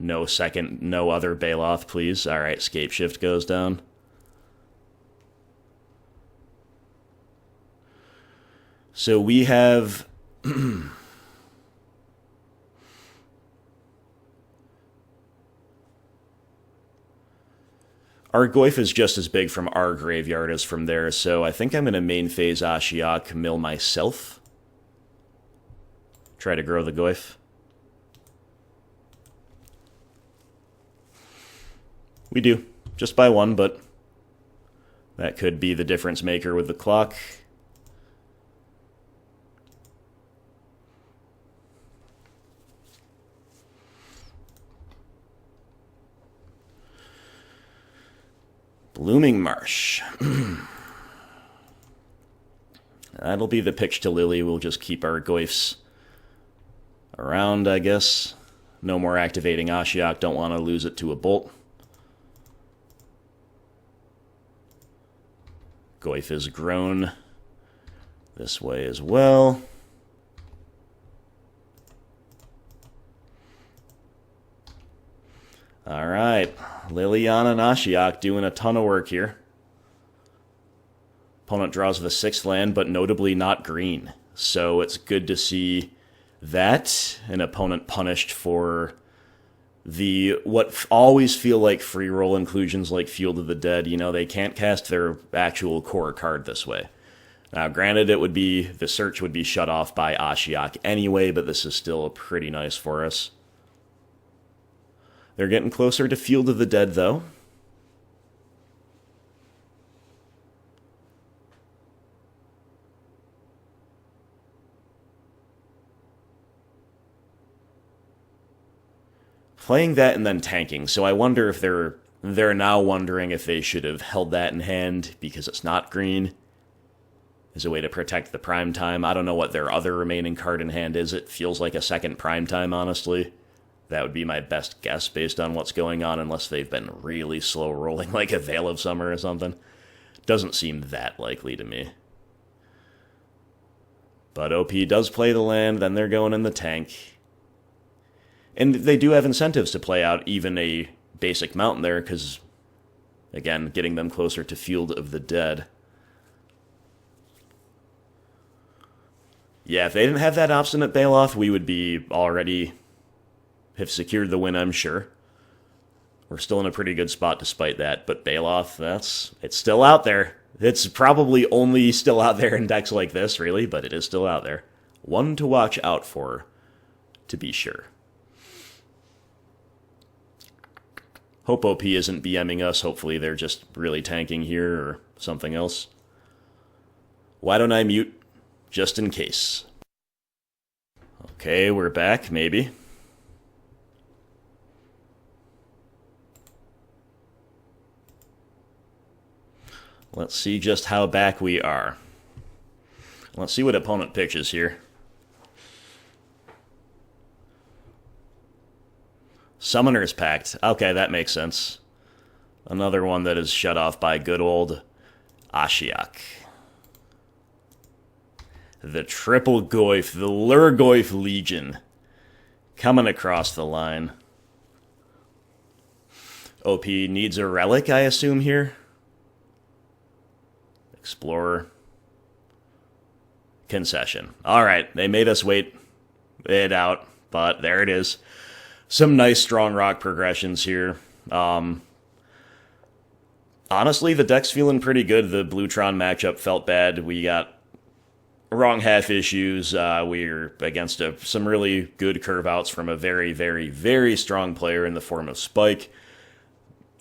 No other Baloth, please. Alright, Scapeshift goes down. So we have... Our Goyf is just as big from our graveyard as from theirs, so I think I'm going to main phase Ashiok, mill myself. Try to grow the Goyf. We do. Just by one, but that could be the difference maker with the clock. Blooming Marsh. That'll be the pitch to Lily. We'll just keep our Goyfs around, I guess. No more activating Ashiok. Don't want to lose it to a bolt. Goyf is grown this way as well. Alright, Liliana and Ashiok doing a ton of work here. Opponent draws the 6th land, but notably not green. So it's good to see that. An opponent punished for the what always feel like free roll inclusions like Field of the Dead. You know, they can't cast their actual core card this way. Now, granted, the search would be shut off by Ashiok anyway, but this is still pretty nice for us. They're getting closer to Field of the Dead, though. Playing that and then tanking, so I wonder if they're now wondering if they should have held that in hand because it's not green as a way to protect the Primetime. I don't know what their other remaining card in hand is. It feels like a second Primetime, honestly. That would be my best guess based on what's going on, unless they've been really slow rolling like a Veil of Summer or something. Doesn't seem that likely to me. But OP does play the land, then they're going in the tank. And they do have incentives to play out even a basic mountain there, because, again, getting them closer to Field of the Dead. Yeah, if they didn't have that Obstinate Baloth, we would be already have secured the win, I'm sure. We're still in a pretty good spot despite that, but Baloth, it's still out there. It's probably only still out there in decks like this, really, but it is still out there. One to watch out for, to be sure. Hope OP isn't BMing us. Hopefully they're just really tanking here or something else. Why don't I mute? Just in case. Okay, we're back, maybe. Let's see just how back we are. Let's see what opponent pitches here. Summoner's Pact. Okay, that makes sense. Another one that is shut off by good old Ashiok. The triple Goyf, the Lurgoyf Legion. Coming across the line. OP needs a relic, I assume, here. Explorer. Concession. Alright, they made us wait it out, but there it is. Some nice strong rock progressions here. honestly, the deck's feeling pretty good. The Blue-Tron matchup felt bad. We got wrong half issues. We're against some really good curve outs from a very, very, very strong player in the form of Spike.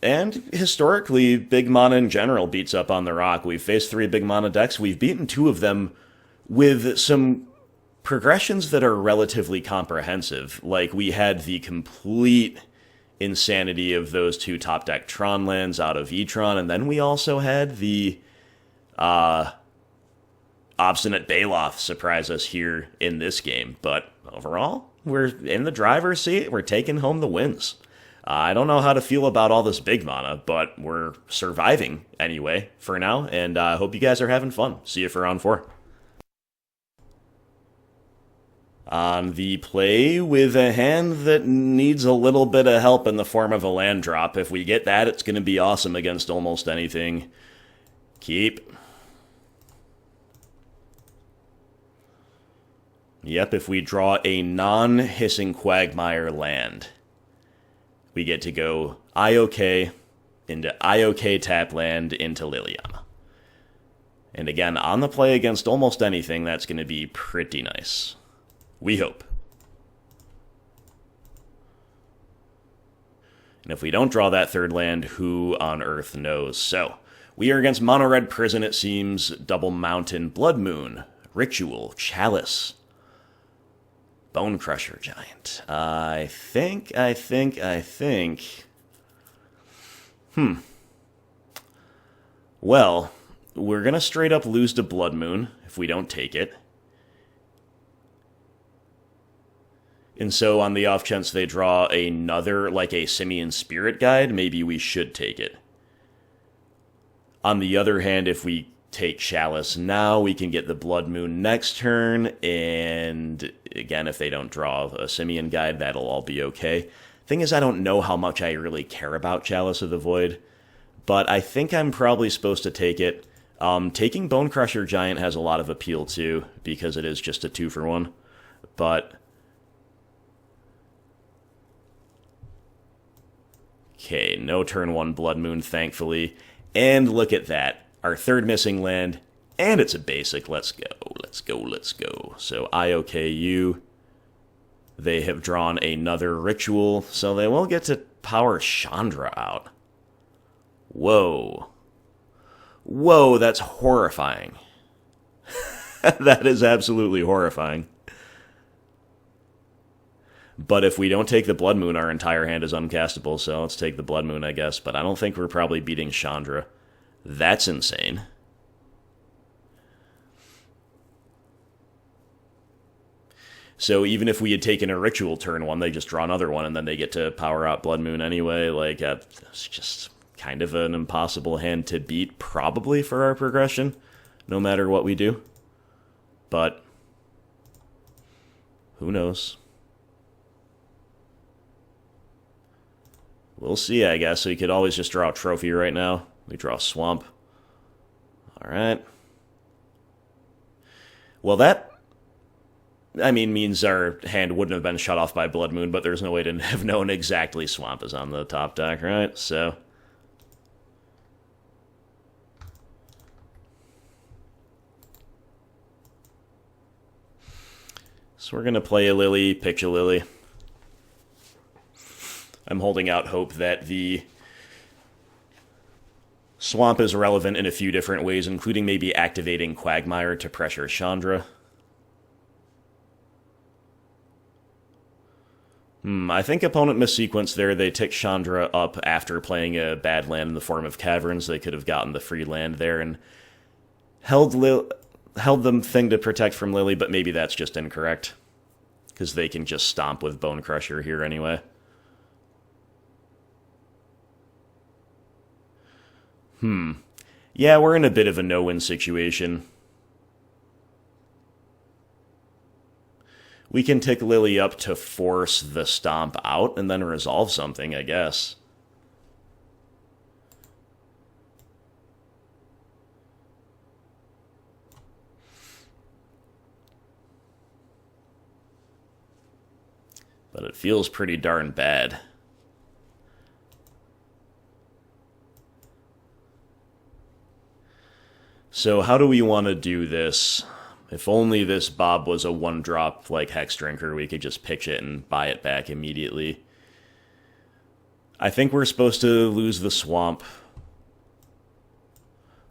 And historically, big mana in general beats up on the rock. We've faced 3 big mana decks. We've beaten 2 of them with some progressions that are relatively comprehensive. Like, we had the complete insanity of those 2 top deck Tron lands out of E-Tron, and then we also had the Obstinate Baloth surprise us here in this game. But overall, we're in the driver's seat. We're taking home the wins. I don't know how to feel about all this big mana, but we're surviving anyway for now, and I hope you guys are having fun. See you for round 4. On the play with a hand that needs a little bit of help in the form of a land drop. If we get that, it's going to be awesome against almost anything. Keep. Yep, if we draw a non-Hissing Quagmire land, we get to go IOK into IOK tap land into Liliana. And again, on the play against almost anything, that's going to be pretty nice. We hope. And if we don't draw that 3rd land, who on earth knows? So, we are against Mono Red Prison, it seems, Double Mountain, Blood Moon, Ritual, Chalice, Bone Crusher Giant. I think. Well, we're going to straight up lose to Blood Moon if we don't take it. And so on the off chance they draw another, like a Simian Spirit Guide, maybe we should take it. On the other hand, if we take Chalice now, we can get the Blood Moon next turn, and again, if they don't draw a Simian Guide, that'll all be okay. Thing is, I don't know how much I really care about Chalice of the Void, but I think I'm probably supposed to take it. Taking Bone Crusher Giant has a lot of appeal too, because it is just a 2-for-1, but okay, no turn 1 Blood Moon, thankfully. And look at that. Our 3rd missing land, and it's a basic. Let's go. So IOKU. They have drawn another Ritual, so they will get to power Chandra out. Whoa. Whoa, that's horrifying. That is absolutely horrifying. But if we don't take the Blood Moon, our entire hand is uncastable, so let's take the Blood Moon, I guess. But I don't think we're probably beating Chandra. That's insane. So even if we had taken a Ritual turn 1, they just draw another one, and then they get to power out Blood Moon anyway. Like, it's just kind of an impossible hand to beat, probably, for our progression, no matter what we do. But who knows? We'll see, I guess. So we could always just draw a Trophy right now. We draw Swamp. Alright. Well, that, I mean, means our hand wouldn't have been shut off by Blood Moon, but there's no way to have known exactly Swamp is on the top deck, right? So we're going to play a Lily, pitch a Lily. I'm holding out hope that the Swamp is relevant in a few different ways, including maybe activating Quagmire to pressure Chandra. I think opponent missequenced there. They ticked Chandra up after playing a bad land in the form of Caverns. They could have gotten the free land there and held them thing to protect from Lily, but maybe that's just incorrect, because they can just stomp with Bone Crusher here anyway. Yeah, we're in a bit of a no-win situation. We can tick Lily up to force the stomp out and then resolve something, I guess. But it feels pretty darn bad. So how do we want to do this? If only this Bob was a one-drop like Hexdrinker, we could just pitch it and buy it back immediately. I think we're supposed to lose the Swamp.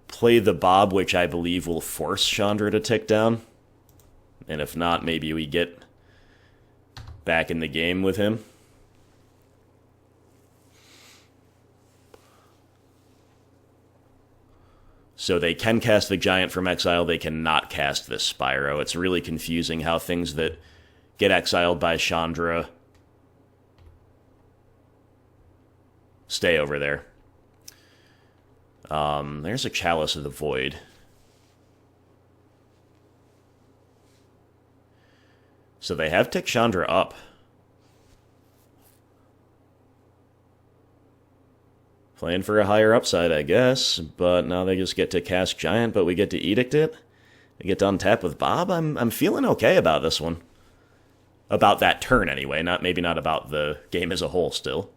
Play the Bob, which I believe will force Chandra to tick down. And if not, maybe we get back in the game with him. So they can cast the Giant from exile, they cannot cast this Spyro. It's really confusing how things that get exiled by Chandra stay over there. There's a Chalice of the Void. So they have ticked Chandra up. Playing for a higher upside, I guess, but now they just get to cast Giant, but we get to Edict it. We get to untap with Bob. I'm feeling okay about this one. About that turn, anyway. Maybe not about the game as a whole, still.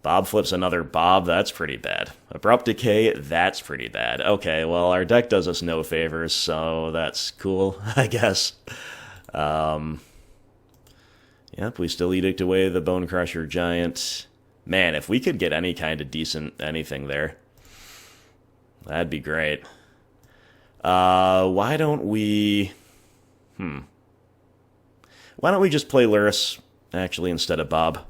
Bob flips another Bob. That's pretty bad. Abrupt Decay. That's pretty bad. Okay, well, our deck does us no favors, so that's cool, I guess. Yep, we still Edict away the Bone Crusher Giant. Man, if we could get any kind of decent anything there, that'd be great. Why don't we... Why don't we just play Lurrus, actually, instead of Bob?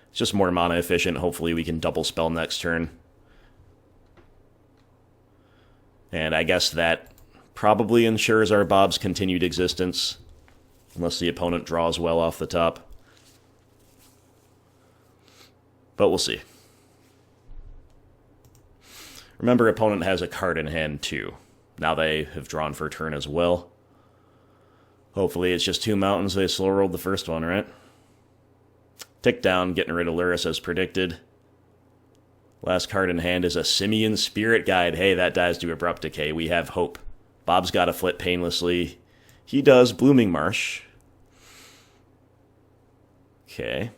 It's just more mana efficient. Hopefully we can double spell next turn. And I guess that probably ensures our Bob's continued existence, unless the opponent draws well off the top. But we'll see. Remember, opponent has a card in hand, too. Now they have drawn for a turn as well. Hopefully it's just 2 mountains. They slow rolled the first one, right? Tick down, getting rid of Lurrus as predicted. Last card in hand is a Simian Spirit Guide. Hey, that dies to Abrupt Decay. We have hope. Bob's got to flip painlessly. He does. Blooming Marsh. Okay.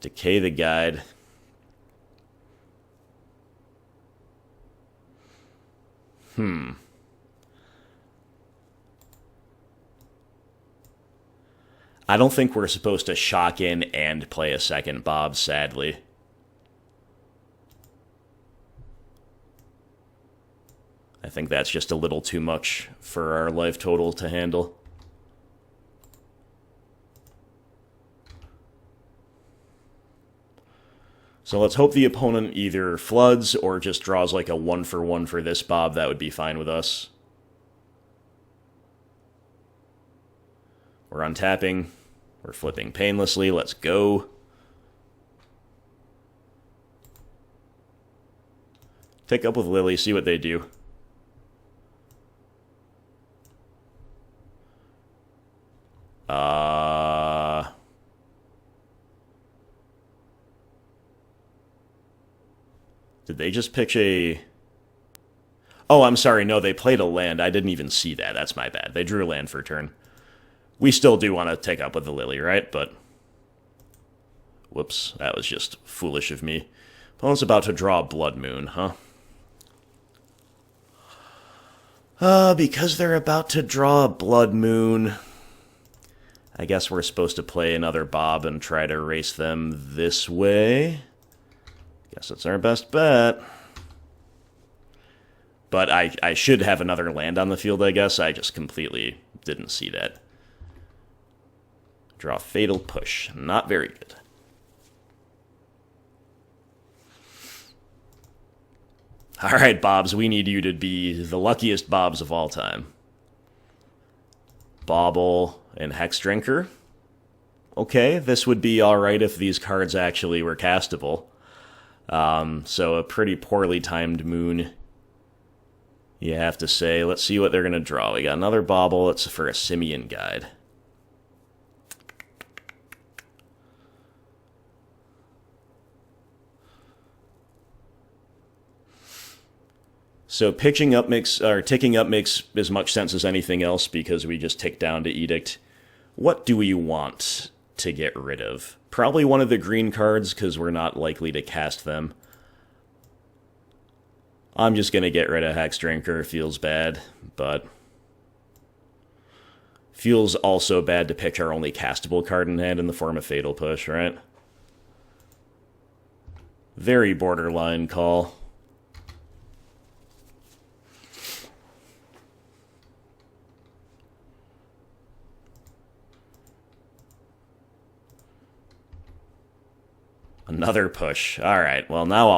Decay the Guide. I don't think we're supposed to shock in and play a second Bob, sadly. I think that's just a little too much for our life total to handle. So let's hope the opponent either floods or just draws like a 1-for-1 for this Bob. That would be fine with us. We're untapping. We're flipping painlessly. Let's go. Take up with Lily, see what they do. Did they just pitch a... Oh, I'm sorry. No, they played a land. I didn't even see that. That's my bad. They drew a land for turn. We still do want to take up with the Lily, right? But... Whoops. That was just foolish of me. Opponent's about to draw a Blood Moon, huh? Because they're about to draw a Blood Moon... I guess we're supposed to play another Bob and try to erase them this way. Guess it's our best bet. But I should have another land on the field, I guess. I just completely didn't see that. Draw Fatal Push. Not very good. Alright, Bobs, we need you to be the luckiest Bobs of all time. Bauble and Hexdrinker. Okay, this would be alright if these cards actually were castable. So a pretty poorly timed moon, you have to say. Let's see what they're going to draw. We got another Bauble. It's for a Simian Guide. So ticking up makes as much sense as anything else because we just tick down to Edict. what do we want to get rid of? Probably one of the green cards, because we're not likely to cast them. I'm just going to get rid of Hexdrinker. Feels bad, but feels also bad to pick our only castable card in hand in the form of Fatal Push, right? Very borderline call. Another push. All right. Well, now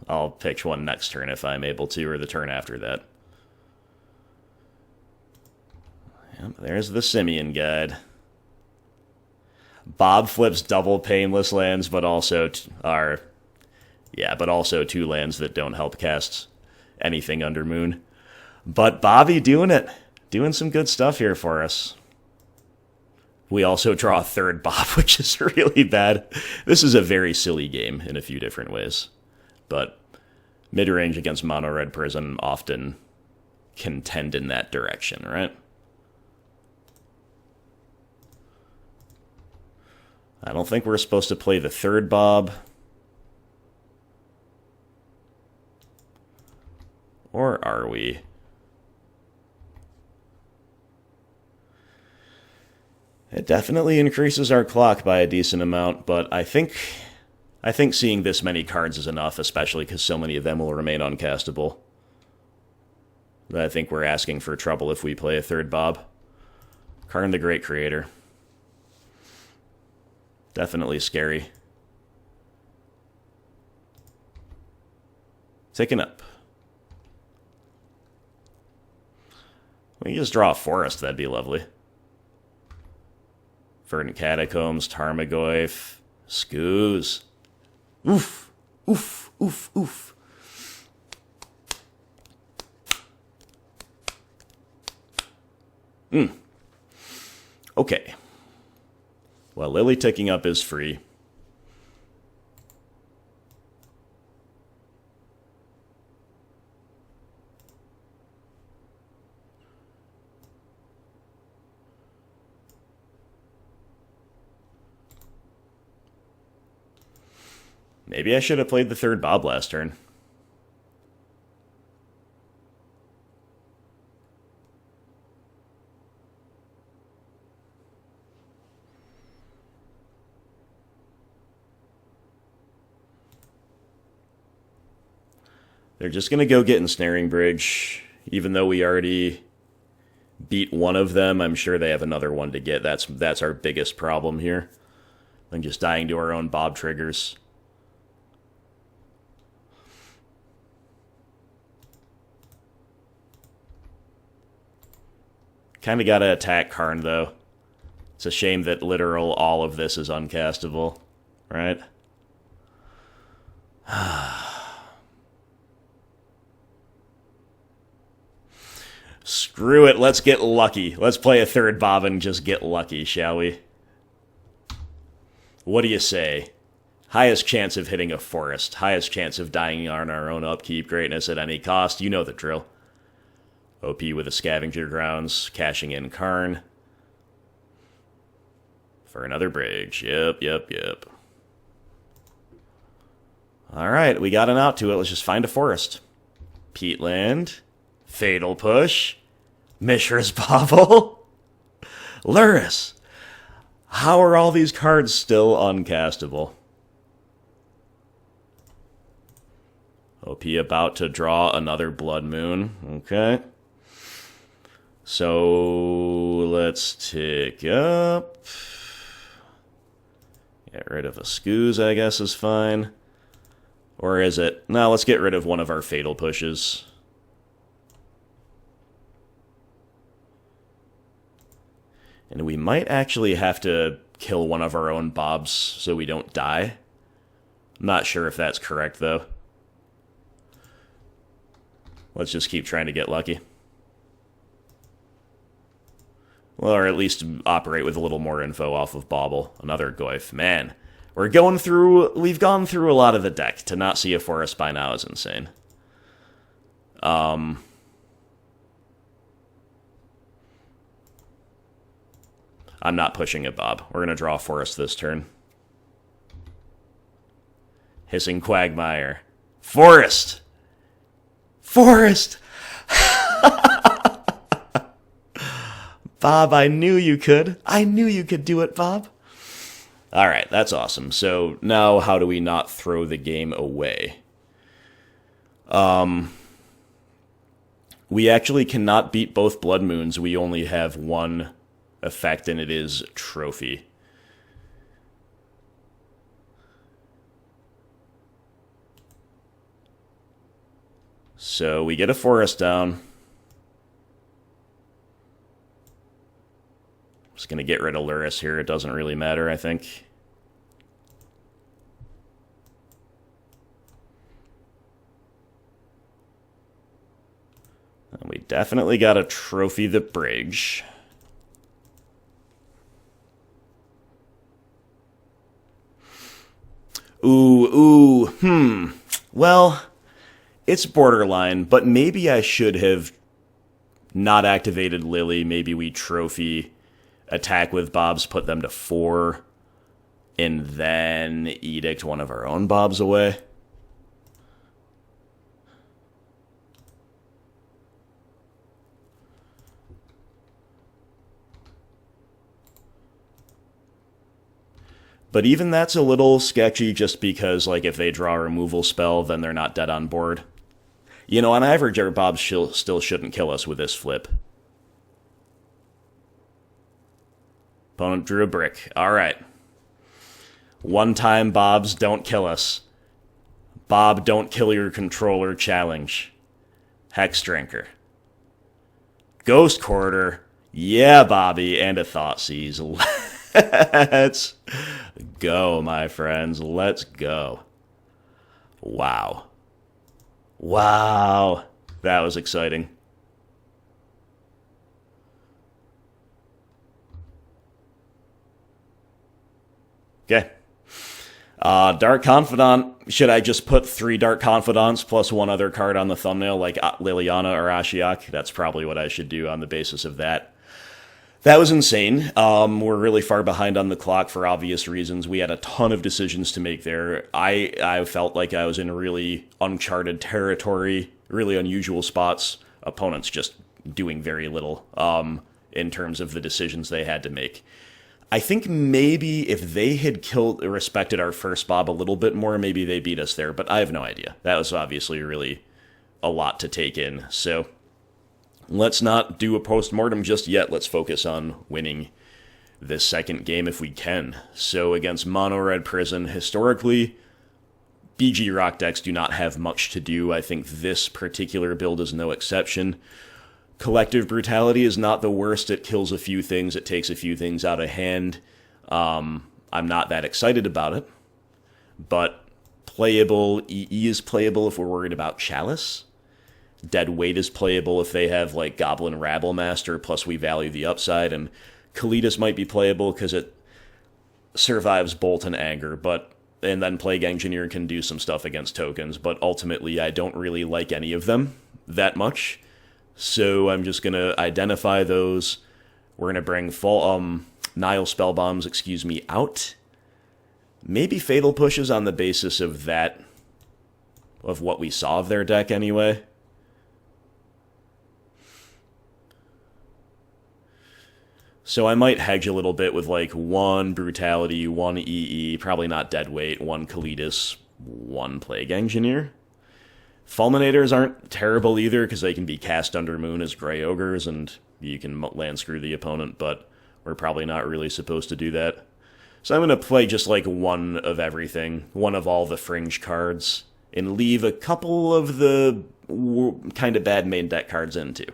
I'll pitch one next turn if I'm able to, or the turn after that. Yep, there's the Simian Guide. Bob flips double painless lands, but also also 2 lands that don't help cast anything under Moon. But Bobby doing it. Doing some good stuff here for us. We also draw a third Bob, which is really bad. This is a very silly game in a few different ways. But mid-range against Mono-Red Prism often can tend in that direction, right? I don't think we're supposed to play the third Bob. Or are we? It definitely increases our clock by a decent amount, but I think seeing this many cards is enough, especially because so many of them will remain uncastable. I think we're asking for trouble if we play a third Bob. Karn the Great Creator. Definitely scary. Taken up. We can just draw a forest, that'd be lovely. Verdant Catacombs, Tarmogoyf, Ooze. Oof, oof, oof, oof. Okay. Well, Lily ticking up is free. Maybe I should have played the third Bob last turn. They're just going to go get Ensnaring Bridge. Even though we already beat one of them, I'm sure they have another one to get. That's our biggest problem here. I'm just dying to our own Bob triggers. Kind of got to attack Karn, though. It's a shame that literal all of this is uncastable, right? Screw it, let's get lucky. Let's play a third Bob and just get lucky, shall we? What do you say? Highest chance of hitting a forest. Highest chance of dying on our own upkeep. Greatness at any cost. You know the drill. OP with a Scavenger Grounds, cashing in Karn. For another bridge. Yep. Alright, we got an out to it. Let's just find a forest. Peatland. Fatal Push. Mishra's Bauble. Lurrus. How are all these cards still uncastable? OP about to draw another Blood Moon. Okay. So, let's tick up. Get rid of a Ooze, I guess, is fine. Or is it? No, let's get rid of one of our Fatal Pushes. And we might actually have to kill one of our own Bobs so we don't die. I'm not sure if that's correct, though. Let's just keep trying to get lucky. Well, or at least operate with a little more info off of Bauble. Another Goyf. Man, we've gone through a lot of the deck. To not see a forest by now is insane. I'm not pushing it, Bob. We're going to draw Forest this turn. Hissing Quagmire. Forest! Forest! Bob, I knew you could. I knew you could do it, Bob. Alright, that's awesome. So now how do we not throw the game away? We actually cannot beat both Blood Moons. We only have one effect, and it is Trophy. So we get a Forest down. Just going to get rid of Lurrus here. It doesn't really matter, I think. And we definitely got to trophy the bridge. Well, it's borderline, but maybe I should have not activated Lily. Maybe we trophy, attack with Bobs, put them to 4, and then edict one of our own Bobs away. But even that's a little sketchy just because, like, if they draw a removal spell, then they're not dead on board. You know, on average, our Bobs still shouldn't kill us with this flip. Opponent drew a brick. Alright. One time, Bobs, don't kill us. Bob, don't kill your controller challenge. Hexdrinker. Ghost Quarter. Yeah, Bobby. And a Thoughtseize. Let's go, my friends. Let's go. Wow. Wow. That was exciting. Okay. Dark Confidant. Should I just put 3 Dark Confidants plus one other card on the thumbnail, like Liliana or Ashiok? That's probably what I should do on the basis of that. That was insane. We're really far behind on the clock for obvious reasons. We had a ton of decisions to make there. I felt like I was in really uncharted territory, really unusual spots. Opponents just doing very little in terms of the decisions they had to make. I think maybe if they had respected our first Bob a little bit more, maybe they beat us there, but I have no idea. That was obviously really a lot to take in, so let's not do a post-mortem just yet. Let's focus on winning this second game if we can. So against Mono Red Prison, historically, BG Rock decks do not have much to do. I think this particular build is no exception. Collective Brutality is not the worst. It kills a few things. It takes a few things out of hand. I'm not that excited about it. But playable, EE is playable if we're worried about Chalice. Dead Weight is playable if they have, like, Goblin Rabble Master, plus we value the upside, and Kalitas might be playable because it survives Bolt and Anger, and then Plague Engineer can do some stuff against tokens, but ultimately I don't really like any of them that much, so I'm just going to identify those. We're going to bring Nihil Spellbombs, out. Maybe Fatal Pushes on the basis of that, of what we saw of their deck anyway. So I might hedge a little bit with, like, 1 Brutality, 1 EE, probably not Deadweight, 1 Kalitas, 1 Plague Engineer. Fulminators aren't terrible either, because they can be cast under Moon as Grey Ogres, and you can land screw the opponent, but we're probably not really supposed to do that. So I'm going to play just, like, 1 of everything, 1 of all the fringe cards, and leave a couple of the kind of bad main deck cards in, too.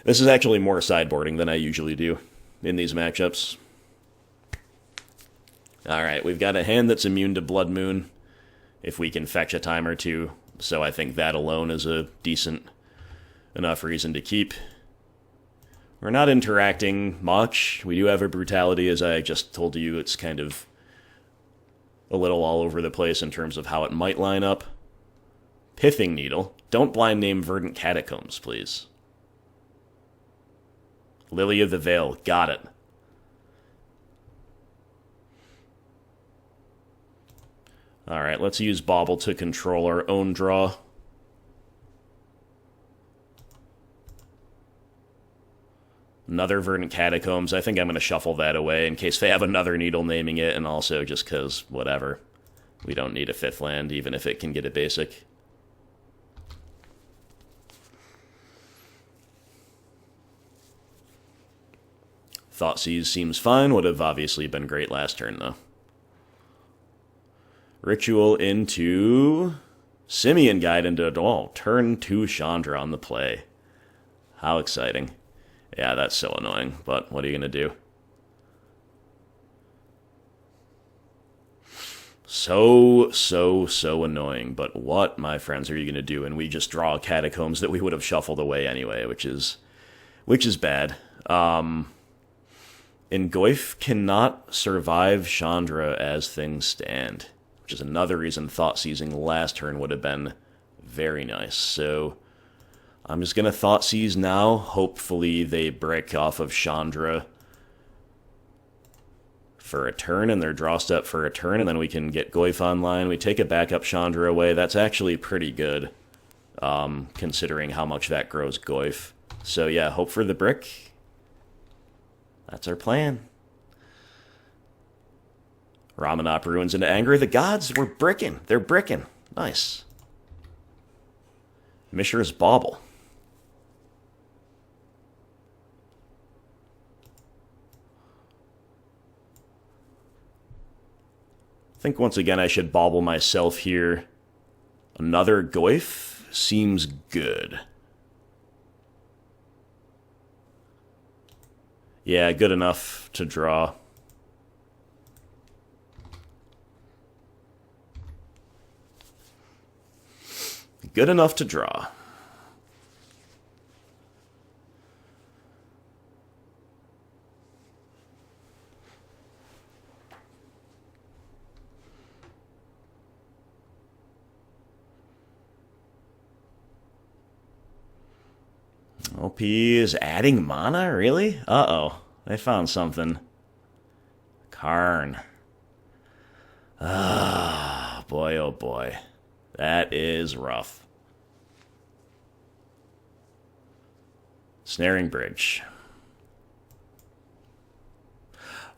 This is actually more sideboarding than I usually do in these matchups. Alright, we've got a hand that's immune to Blood Moon, if we can fetch a time or two, so I think that alone is a decent enough reason to keep. We're not interacting much. We do have a Brutality, as I just told you. It's kind of a little all over the place in terms of how it might line up. Pithing Needle. Don't blind name Verdant Catacombs, please. Lily of the Veil. Got it. Alright, let's use Bauble to control our own draw. Another Verdant Catacombs. I think I'm going to shuffle that away in case they have another Needle naming it, and also just because, whatever. We don't need a 5th land, even if it can get a basic. Thoughtseize seems fine. Would have obviously been great last turn, though. Ritual into Simian Guide into turn 2 Chandra on the play. How exciting. Yeah, that's so annoying, but what are you going to do? So annoying, but what, my friends, are you going to do? And we just draw Catacombs that we would have shuffled away anyway, which is bad. Goyf cannot survive Chandra as things stand, which is another reason Thoughtseizing last turn would have been very nice. So I'm just going to Thoughtseize now. Hopefully they break off of Chandra for a turn, and their draw step for a turn, and then we can get Goyf online. We take a backup Chandra away. That's actually pretty good, considering how much that grows Goyf. So yeah, hope for the brick. That's our plan. Ramanop ruins into anger. The gods were bricking. They're bricking. Nice. Mishra's Bauble. I think once again I should Bauble myself here. Another Goyf seems good. Yeah, good enough to draw. Good enough to draw. OP is adding mana? Really? Uh-oh. They found something. Karn. Ah, boy, oh boy. That is rough. Snaring Bridge.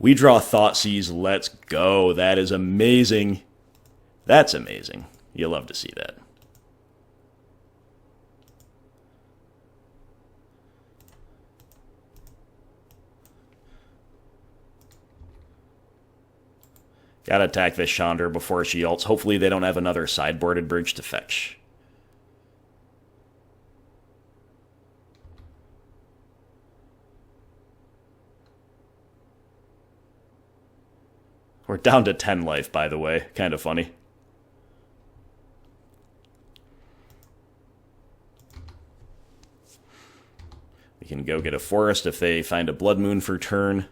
We draw Thoughtseize. Let's go. That is amazing. That's amazing. You love to see that. Gotta attack this Chandra before she ults. Hopefully they don't have another sideboarded bridge to fetch. We're down to 10 life, by the way. Kind of funny. We can go get a forest if they find a Blood Moon for turn.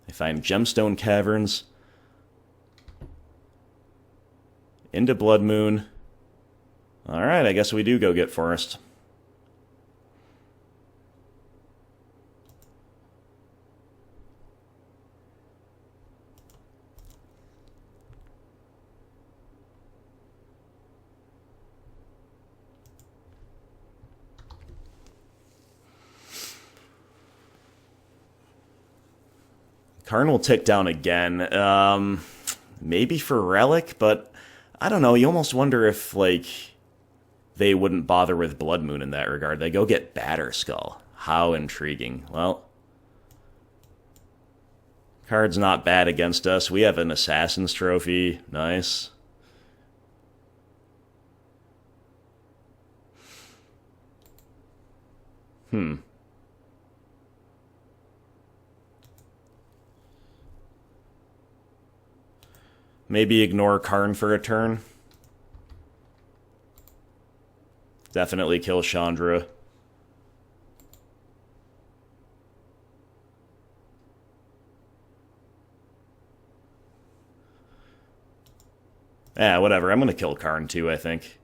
They find Gemstone Caverns. Into Blood Moon. Alright, I guess we do go get Forest. Karn will tick down again. Maybe for Relic, but I don't know, you almost wonder if, like, they wouldn't bother with Blood Moon in that regard. They go get Batterskull. How intriguing. Well, card's not bad against us. We have an Assassin's Trophy. Nice. Maybe ignore Karn for a turn. Definitely kill Chandra. Yeah, whatever. I'm going to kill Karn too, I think.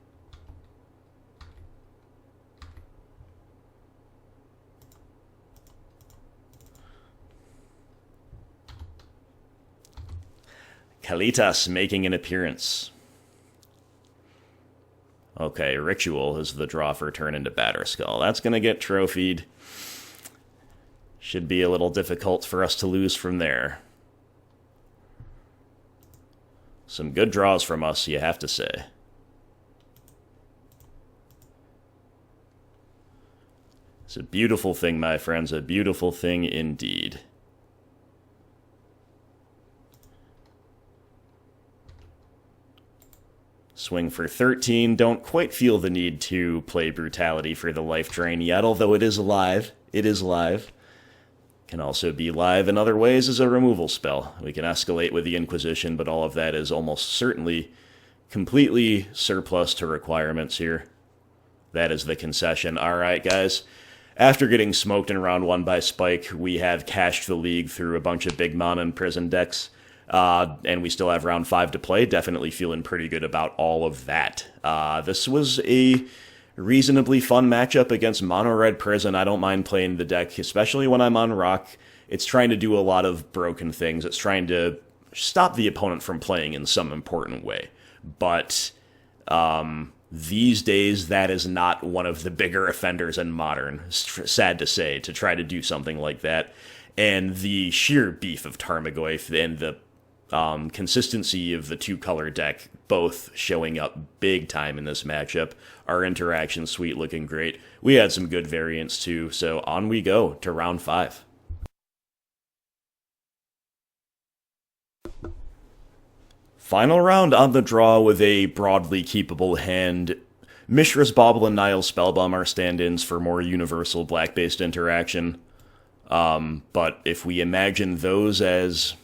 Kalitas making an appearance. Okay, Ritual is the draw for turn into Batterskull. That's going to get trophied. Should be a little difficult for us to lose from there. Some good draws from us, you have to say. It's a beautiful thing, my friends, a beautiful thing indeed. Swing for 13. Don't quite feel the need to play Brutality for the life drain yet, although it is live. It is live. Can also be live in other ways as a removal spell. We can escalate with the Inquisition, but all of that is almost certainly completely surplus to requirements here. That is the concession. Alright, guys. After getting smoked in round 1 by Spike, we have cashed the league through a bunch of big mana and prison decks. And we still have round 5 to play. Definitely feeling pretty good about all of that. This was a reasonably fun matchup against Mono Red Prison. I don't mind playing the deck, especially when I'm on Rock. It's trying to do a lot of broken things. It's trying to stop the opponent from playing in some important way. But these days, that is not one of the bigger offenders in Modern, sad to say, to try to do something like that. And the sheer beef of Tarmogoyf and the consistency of the two-color deck both showing up big time in this matchup. Our interaction suite looking great. We had some good variants too, so on we go to round 5. Final round on the draw with a broadly keepable hand. Mishra's Bauble and Nihil Spellbomb are stand-ins for more universal black-based interaction. But if we imagine those as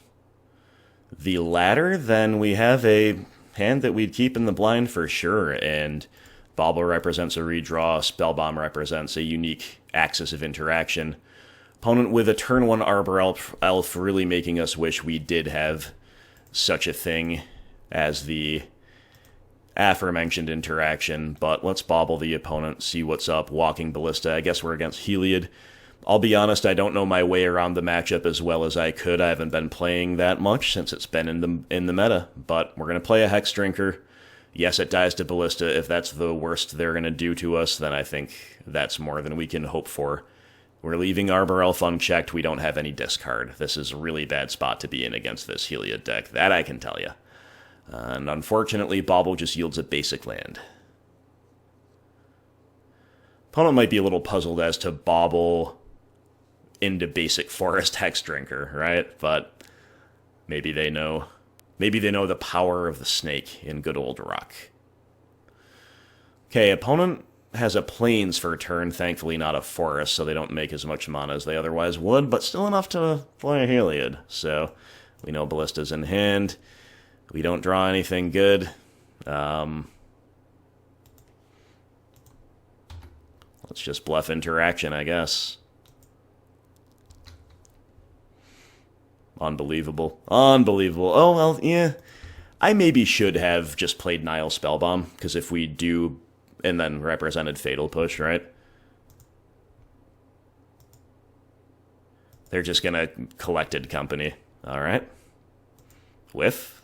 the latter, then we have a hand that we'd keep in the blind for sure, and Bauble represents a redraw, Spellbomb represents a unique axis of interaction. Opponent with a turn 1 Arbor Elf really making us wish we did have such a thing as the aforementioned interaction, but let's Bauble the opponent, see what's up. Walking Ballista, I guess we're against Heliod. I'll be honest, I don't know my way around the matchup as well as I could. I haven't been playing that much since it's been in the meta, but we're going to play a Hexdrinker. Yes, it dies to Ballista. If that's the worst they're going to do to us, then I think that's more than we can hope for. We're leaving Arbor Elf unchecked. We don't have any discard. This is a really bad spot to be in against this Heliod deck. That I can tell you. And unfortunately, Bauble just yields a basic land. Opponent might be a little puzzled as to Bauble into basic forest Hexdrinker, right? But maybe they know. Maybe they know the power of the snake in good old Rock. Okay, opponent has a plains for a turn, thankfully not a forest, so they don't make as much mana as they otherwise would, but still enough to play a Heliod. So we know Ballista's in hand. We don't draw anything good. Let's just bluff interaction, I guess. Unbelievable. Unbelievable. Oh, well, yeah. I maybe should have just played Nihil Spellbomb, because if we do, and then represented Fatal Push, right? They're just gonna Collected Company. Alright. Whiff.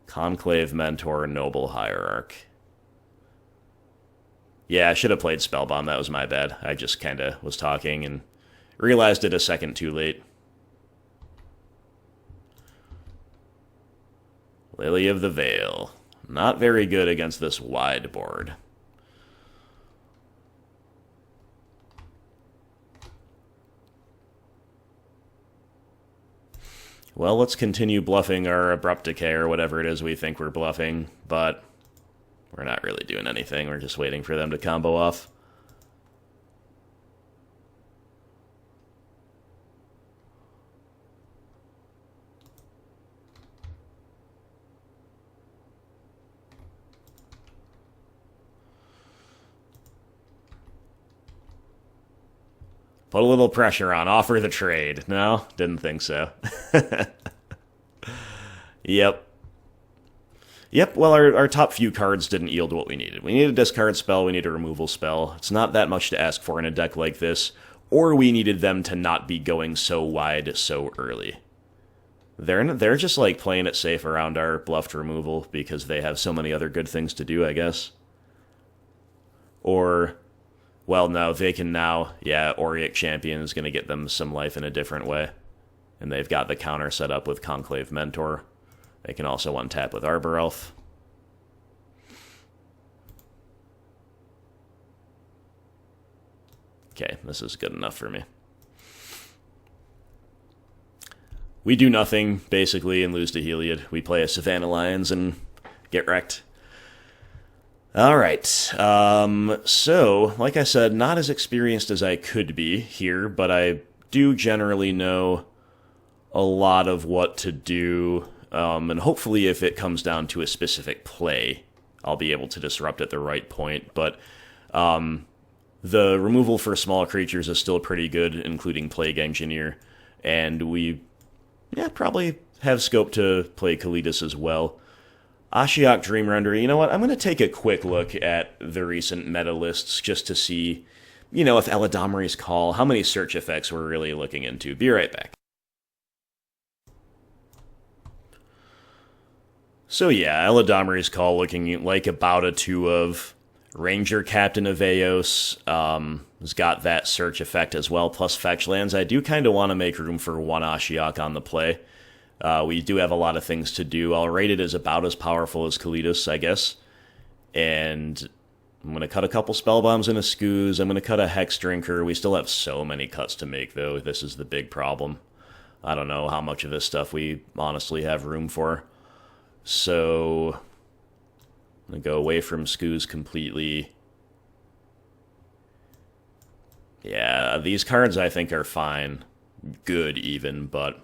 Conclave Mentor, Noble Hierarch. Yeah, I should have played Spellbomb, that was my bad. I just kinda was talking and realized it a second too late. Lily of the Veil. Not very good against this wide board. Well, let's continue bluffing our Abrupt Decay or whatever it is we think we're bluffing, but we're not really doing anything. We're just waiting for them to combo off. Put a little pressure on. Offer the trade. No? Didn't think so. Yep. Yep, well, our top few cards didn't yield what we needed. We need a discard spell, we need a removal spell. It's not that much to ask for in a deck like this. Or we needed them to not be going so wide so early. They're just like playing it safe around our bluffed removal because they have so many other good things to do, I guess. Or, well, no, they can now, yeah, Auric Champion is going to get them some life in a different way. And they've got the counter set up with Conclave Mentor. They can also untap with Arbor Elf. Okay, this is good enough for me. We do nothing, basically, and lose to Heliod. We play a Savannah Lions and get wrecked. Alright, so, like I said, not as experienced as I could be here, but I do generally know a lot of what to do, and hopefully if it comes down to a specific play, I'll be able to disrupt at the right point, but the removal for small creatures is still pretty good, including Plague Engineer, and we probably have scope to play Kalitas as well. Ashiok Dream Renderer, you know what, I'm going to take a quick look at the recent meta lists just to see, you know, if Eladamri's Call, how many search effects we're really looking into. Be right back. So yeah, Eladamri's Call looking like about a 2 of. Ranger Captain of Eos has got that search effect as well, plus fetch lands. I do kind of want to make room for one Ashiok on the play. We do have a lot of things to do. I'll rate it as about as powerful as Kalitas, I guess. And I'm going to cut a couple Spellbombs and a Scooze. I'm going to cut a Hexdrinker. We still have so many cuts to make, though. This is the big problem. I don't know how much of this stuff we honestly have room for. So I'm going to go away from Scooze completely. Yeah, these cards I think are fine. Good even, but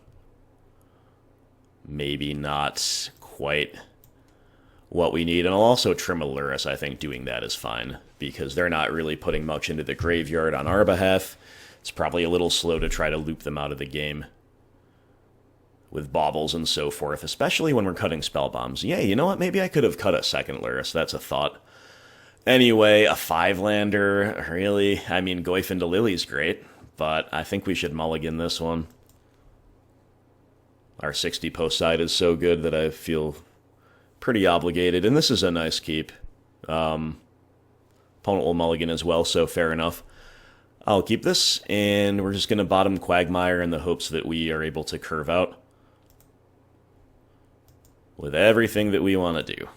maybe not quite what we need. And I'll also trim a Lurrus. I think doing that is fine, because they're not really putting much into the graveyard on our behalf. It's probably a little slow to try to loop them out of the game with baubles and so forth, especially when we're cutting Spellbombs. Yeah, you know what? Maybe I could have cut a second Lurrus. That's a thought. Anyway, a 5-lander, really? I mean, Goyf into Lily's great, but I think we should mulligan this one. Our 60 post side is so good that I feel pretty obligated, and this is a nice keep. Opponent will mulligan as well, so fair enough. I'll keep this, and we're just going to bottom Quagmire in the hopes that we are able to curve out with everything that we want to do.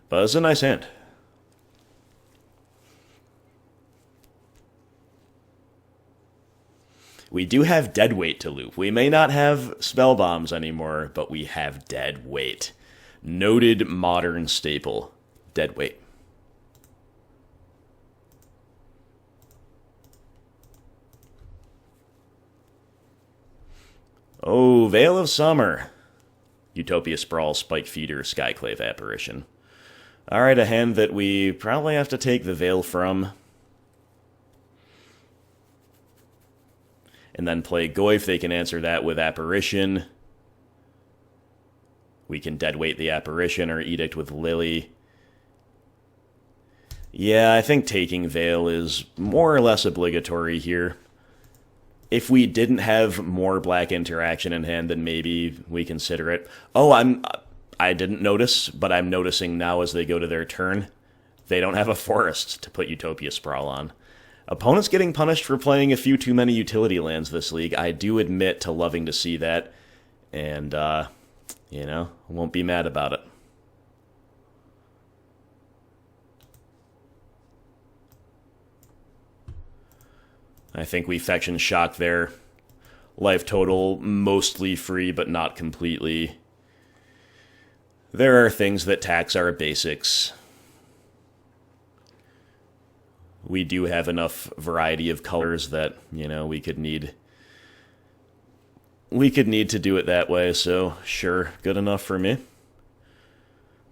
But it's a nice hand. We do have Deadweight to loop. We may not have Spellbombs anymore, but we have Deadweight. Noted modern staple. Deadweight. Oh, Veil of Summer. Utopia Sprawl, Spike Feeder, Skyclave Apparition. Alright, a hand that we probably have to take the Veil from. And then play Goyf. They can answer that with Apparition. We can Deadweight the Apparition or Edict with Lily. Yeah, I think taking Veil is more or less obligatory here. If we didn't have more black interaction in hand, then maybe we consider it. Oh, I didn't notice, but I'm noticing now as they go to their turn, they don't have a forest to put Utopia Sprawl on. Opponents getting punished for playing a few too many utility lands this league. I do admit to loving to see that, and, you know, I won't be mad about it. I think we fetch and shock there. Life total, mostly free, but not completely. There are things that tax our basics. We do have enough variety of colors that, you know, we could need to do it that way, so sure, good enough for me.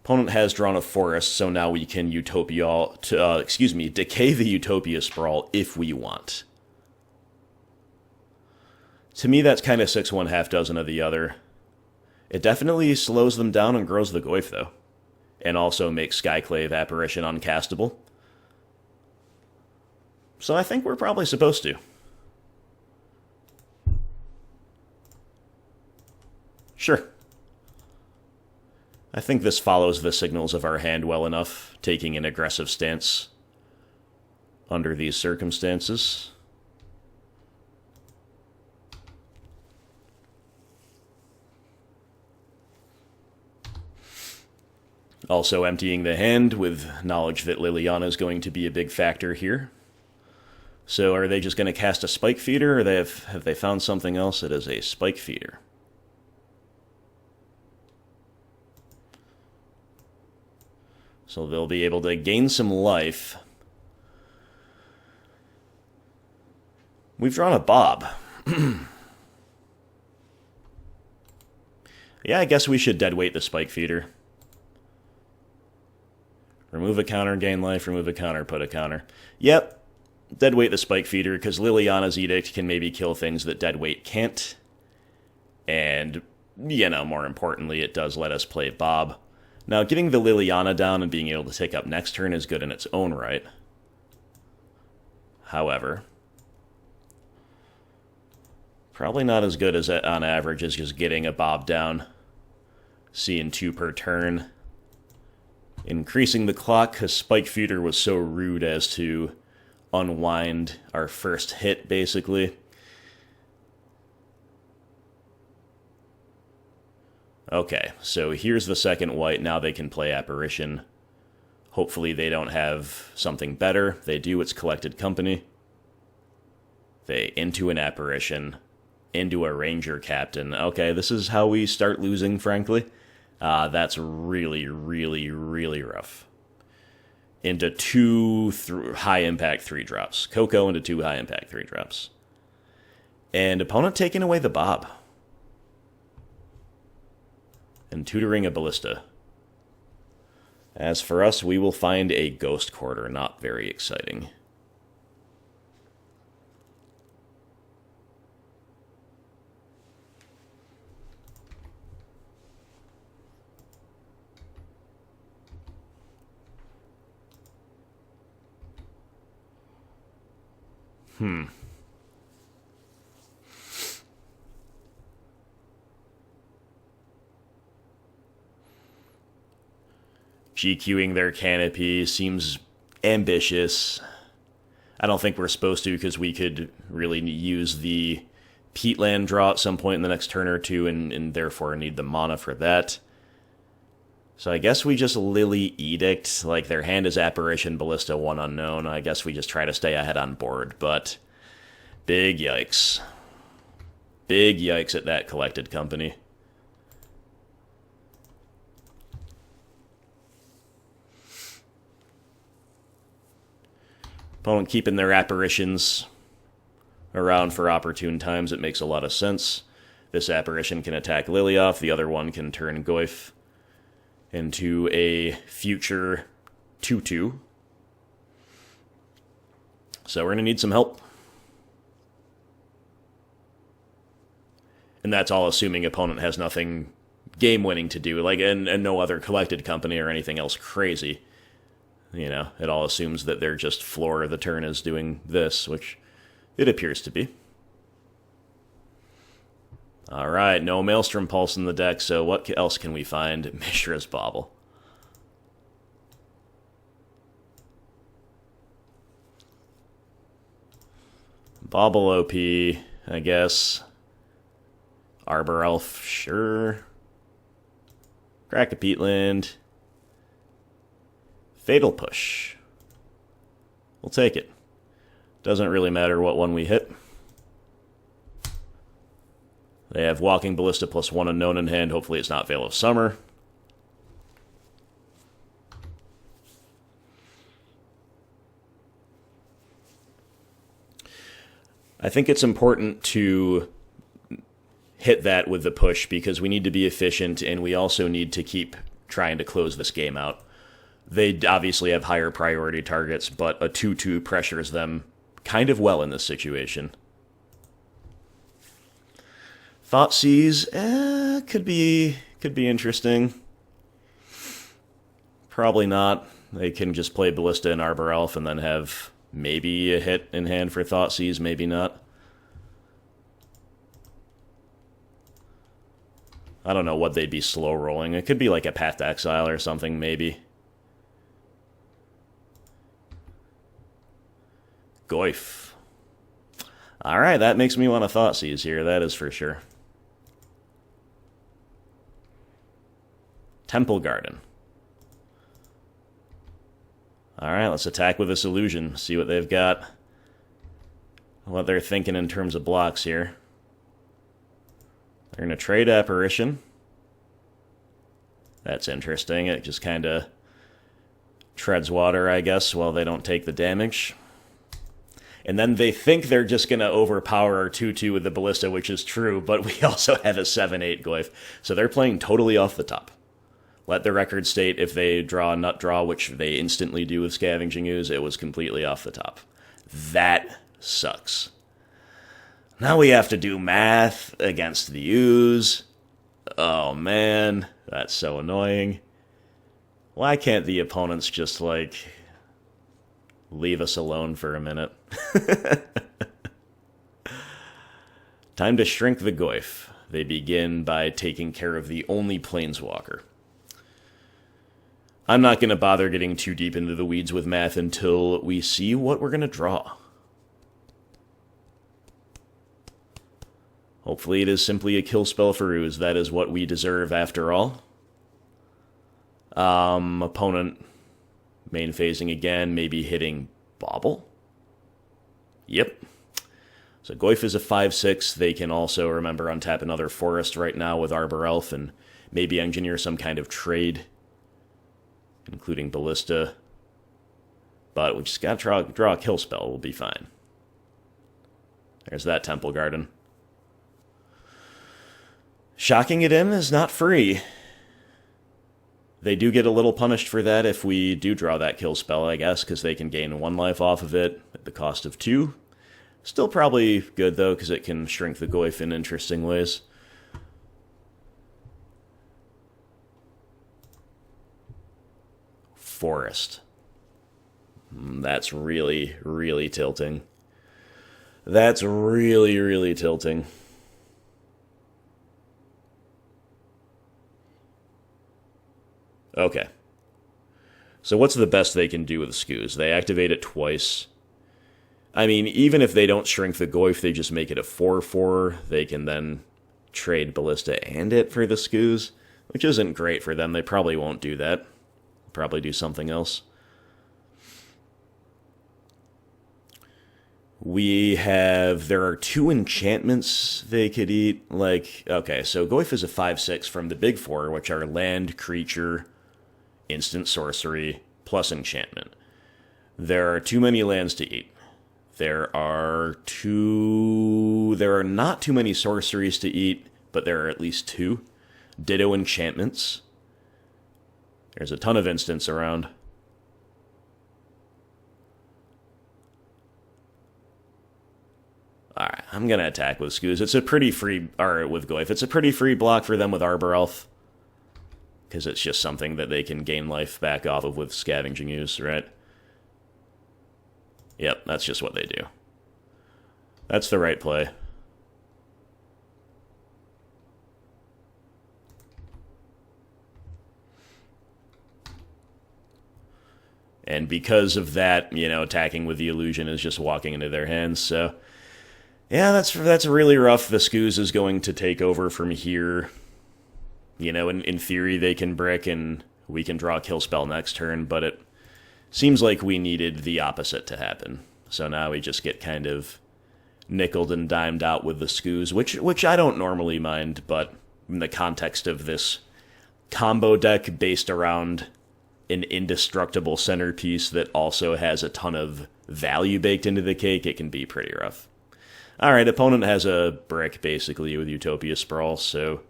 Opponent has drawn a forest, so now we can decay the Utopia Sprawl if we want. To me, that's kind of 6-1, half dozen of the other. It definitely slows them down and grows the Goyf, though. And also makes Skyclave Apparition uncastable. So I think we're probably supposed to. Sure. I think this follows the signals of our hand well enough, taking an aggressive stance under these circumstances. Also emptying the hand with knowledge that Liliana is going to be a big factor here. So are they just going to cast a Spike Feeder, or have they found something else that is a Spike Feeder? So they'll be able to gain some life. We've drawn a Bob. Yeah, I guess we should deadweight the Spike Feeder. Remove a counter, gain life, remove a counter, put a counter. Yep, deadweight the Spike Feeder, because Liliana's Edict can maybe kill things that deadweight can't. And, you know, more importantly, it does let us play Bob. Now, getting the Liliana down and being able to take up next turn is good in its own right. However, probably not as good as on average as just getting a Bob down. Seeing 2 per turn. Increasing the clock, because Spike Feeder was so rude as to unwind our first hit, basically. Okay, so here's the second white. Now they can play Apparition. Hopefully they don't have something better. They do, it's Collected Company. They into an Apparition, into a Ranger Captain. Okay, this is how we start losing, frankly. That's really, really, really rough. Into 2 high-impact 3-drops. Coco into 2 high-impact 3-drops. And opponent taking away the Bob. And tutoring a Ballista. As for us, we will find a Ghost Quarter. Not very exciting. GQing their Canopy seems ambitious. I don't think we're supposed to, because we could really use the Peatland draw at some point in the next turn or two, and therefore need the mana for that. So I guess we just Lily Edict. Like, their hand is Apparition, Ballista, 1 unknown. I guess we just try to stay ahead on board, but big yikes. Big yikes at that Collected Company. Opponent keeping their Apparitions around for opportune times. It makes a lot of sense. This Apparition can attack Lilioth. The other one can turn Goyf into a future 2-2. So we're going to need some help. And that's all assuming opponent has nothing game-winning to do, like, and no other Collected Company or anything else crazy. You know, it all assumes that they're just floor of the turn is doing this, which it appears to be. Alright, no Maelstrom Pulse in the deck, so what else can we find? Mishra's Bauble. Bauble OP, I guess. Arbor Elf, sure. Crack a Peatland. Fatal Push. We'll take it. Doesn't really matter what one we hit. They have Walking Ballista plus 1 unknown in hand. Hopefully it's not Veil of Summer. I think it's important to hit that with the push, because we need to be efficient, and we also need to keep trying to close this game out. They obviously have higher priority targets, but a 2-2 pressures them kind of well in this situation. Thoughtseize, could be interesting. Probably not. They can just play Ballista and Arbor Elf and then have maybe a hit in hand for Thoughtseize, maybe not. I don't know what they'd be slow rolling. It could be like a Path to Exile or something, maybe. Goyf. Alright, that makes me want to Thoughtseize here, that is for sure. Temple Garden. Alright, let's attack with this illusion. See what they've got. What they're thinking in terms of blocks here. They're going to trade Apparition. That's interesting. It just kind of treads water, I guess, while they don't take the damage. And then they think they're just going to overpower our 2-2 with the Ballista, which is true, but we also have a 7-8 Goyf. So they're playing totally off the top. Let the record state if they draw a nut draw, which they instantly do with Scavenging Ooze, it was completely off the top. That sucks. Now we have to do math against the Ooze. Oh man, that's so annoying. Why can't the opponents just, like, leave us alone for a minute? Time to shrink the Goyf. They begin by taking care of the only Planeswalker. I'm not going to bother getting too deep into the weeds with math until we see what we're going to draw. Hopefully it is simply a kill spell for Ooze. That is what we deserve after all. Opponent main phasing again, maybe hitting Bauble. Yep. So Goyf is a 5-6. They can also, remember, untap another forest right now with Arbor Elf and maybe engineer some kind of trade, including Ballista. But we just got to draw a kill spell. We'll be fine. There's that Temple Garden. Shocking it in is not free. They do get a little punished for that if we do draw that kill spell, I guess, because they can gain 1 life off of it at the cost of 2. Still probably good, though, because it can shrink the Goyf in interesting ways. Forest. That's really, really tilting. That's really, really tilting. Okay. So what's the best they can do with Skooz? They activate it twice. I mean, even if they don't shrink the Goyf, they just make it a 4-4. They can then trade Ballista and it for the Skooz, which isn't great for them. They probably won't do that. Probably do something else. There are 2 enchantments they could eat. Like, okay, so Goyf is a 5-6 from the big 4, which are land, creature, instant sorcery, plus enchantment. There are too many lands to eat. There are not too many sorceries to eat, but there are at least 2. Ditto enchantments. There's a ton of instants around. Alright, I'm gonna attack with Skooz. It's a pretty free, or with Goyf, it's a pretty free block for them with Arbor Elf. Because it's just something that they can gain life back off of with Scavenging Ooze, right? Yep, that's just what they do. That's the right play. And because of that, you know, attacking with the illusion is just walking into their hands, so... Yeah, that's really rough. The Skooz is going to take over from here. You know, in theory, they can brick and we can draw a kill spell next turn, but it seems like we needed the opposite to happen. So now we just get kind of nickeled and dimed out with the Skooz, which I don't normally mind, but in the context of this combo deck based around an indestructible centerpiece that also has a ton of value baked into the cake, it can be pretty rough. Alright, opponent has a brick, basically, with Utopia Sprawl, so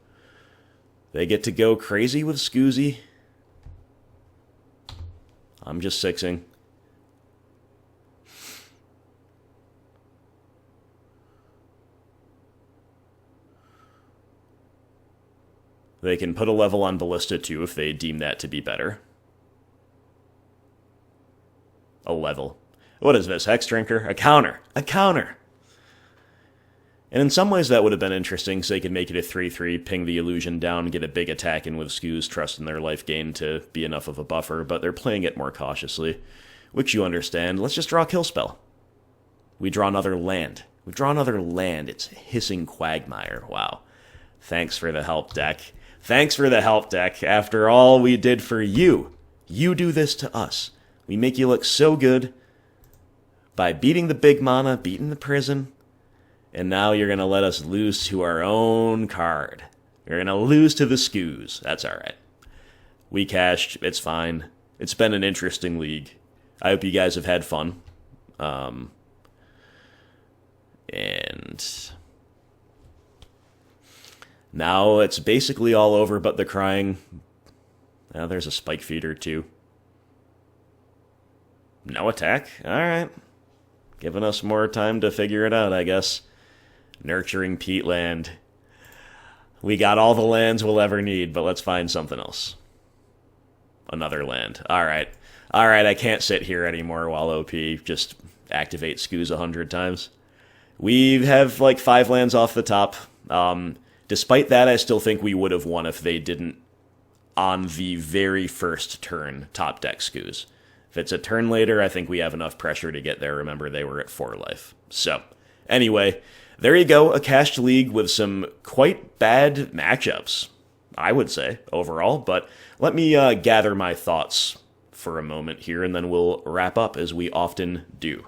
they get to go crazy with Skoozy. I'm just 6ing. They can put a level on Ballista, too, if they deem that to be better. A level. What is this, Hexdrinker? A counter! A counter! And in some ways that would have been interesting, so they could make it a 3-3, ping the illusion down, get a big attack in with Skoos, trusting their life gain to be enough of a buffer, but they're playing it more cautiously, which you understand. Let's just draw a kill spell. We draw another land. We draw another land. It's Hissing Quagmire. Wow. Thanks for the help, deck. Thanks for the help, deck. After all we did for you, you do this to us. We make you look so good by beating the big mana, beating the prison, and now you're going to let us lose to our own card. You're going to lose to the Skoos. That's all right. We cashed. It's fine. It's been an interesting league. I hope you guys have had fun. And now it's basically all over but the crying. Now there's a spike feeder too. No attack? Alright. Giving us more time to figure it out, I guess. Nurturing Peatland. We got all the lands we'll ever need, but let's find something else. Another land. Alright. Alright, I can't sit here anymore while OP just activate Skoos 100 times. We have like 5 lands off the top. Despite that, I still think we would have won if they didn't, on the very first turn, top deck Skoos. If it's a turn later, I think we have enough pressure to get there. Remember, they were at 4 life. So, anyway, there you go. A cashed league with some quite bad matchups, I would say, overall. But let me gather my thoughts for a moment here, and then we'll wrap up as we often do.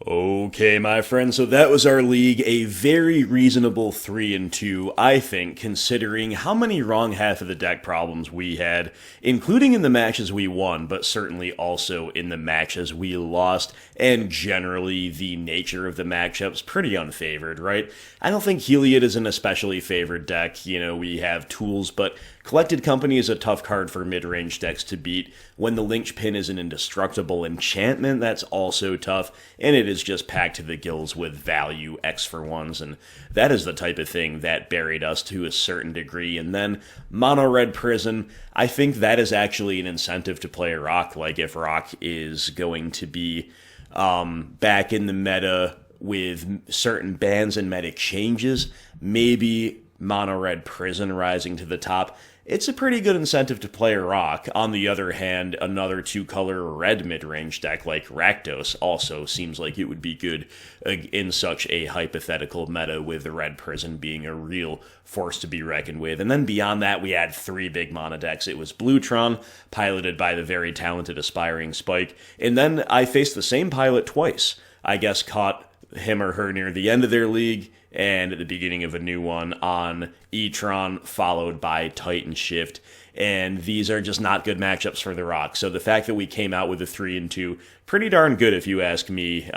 Okay, my friends, so that was our league, a very reasonable 3-2, I think, considering how many wrong half of the deck problems we had, including in the matches we won, but certainly also in the matches we lost, and generally the nature of the matchups, pretty unfavored, right? I don't think Heliod is an especially favored deck. You know, we have tools, but Collected Company is a tough card for mid-range decks to beat. When the linchpin is an indestructible enchantment, that's also tough, and it is just packed to the gills with value, X for ones, and that is the type of thing that buried us to a certain degree. And then Mono-Red Prison, I think that is actually an incentive to play Rock. Like, if Rock is going to be back in the meta with certain bans and meta changes, maybe Mono-Red Prison rising to the top, it's a pretty good incentive to play Rock. On the other hand, another 2-color red mid-range deck like Rakdos also seems like it would be good in such a hypothetical meta, with the Red Prison being a real force to be reckoned with. And then beyond that, we had 3 big mana decks. It was Blue Tron, piloted by the very talented Aspiring Spike, and then I faced the same pilot twice. I guess caught him or her near the end of their league, and at the beginning of a new one on E-Tron, followed by Titanshift. And these are just not good matchups for the Rock. So the fact that we came out with a 3-2, pretty darn good if you ask me.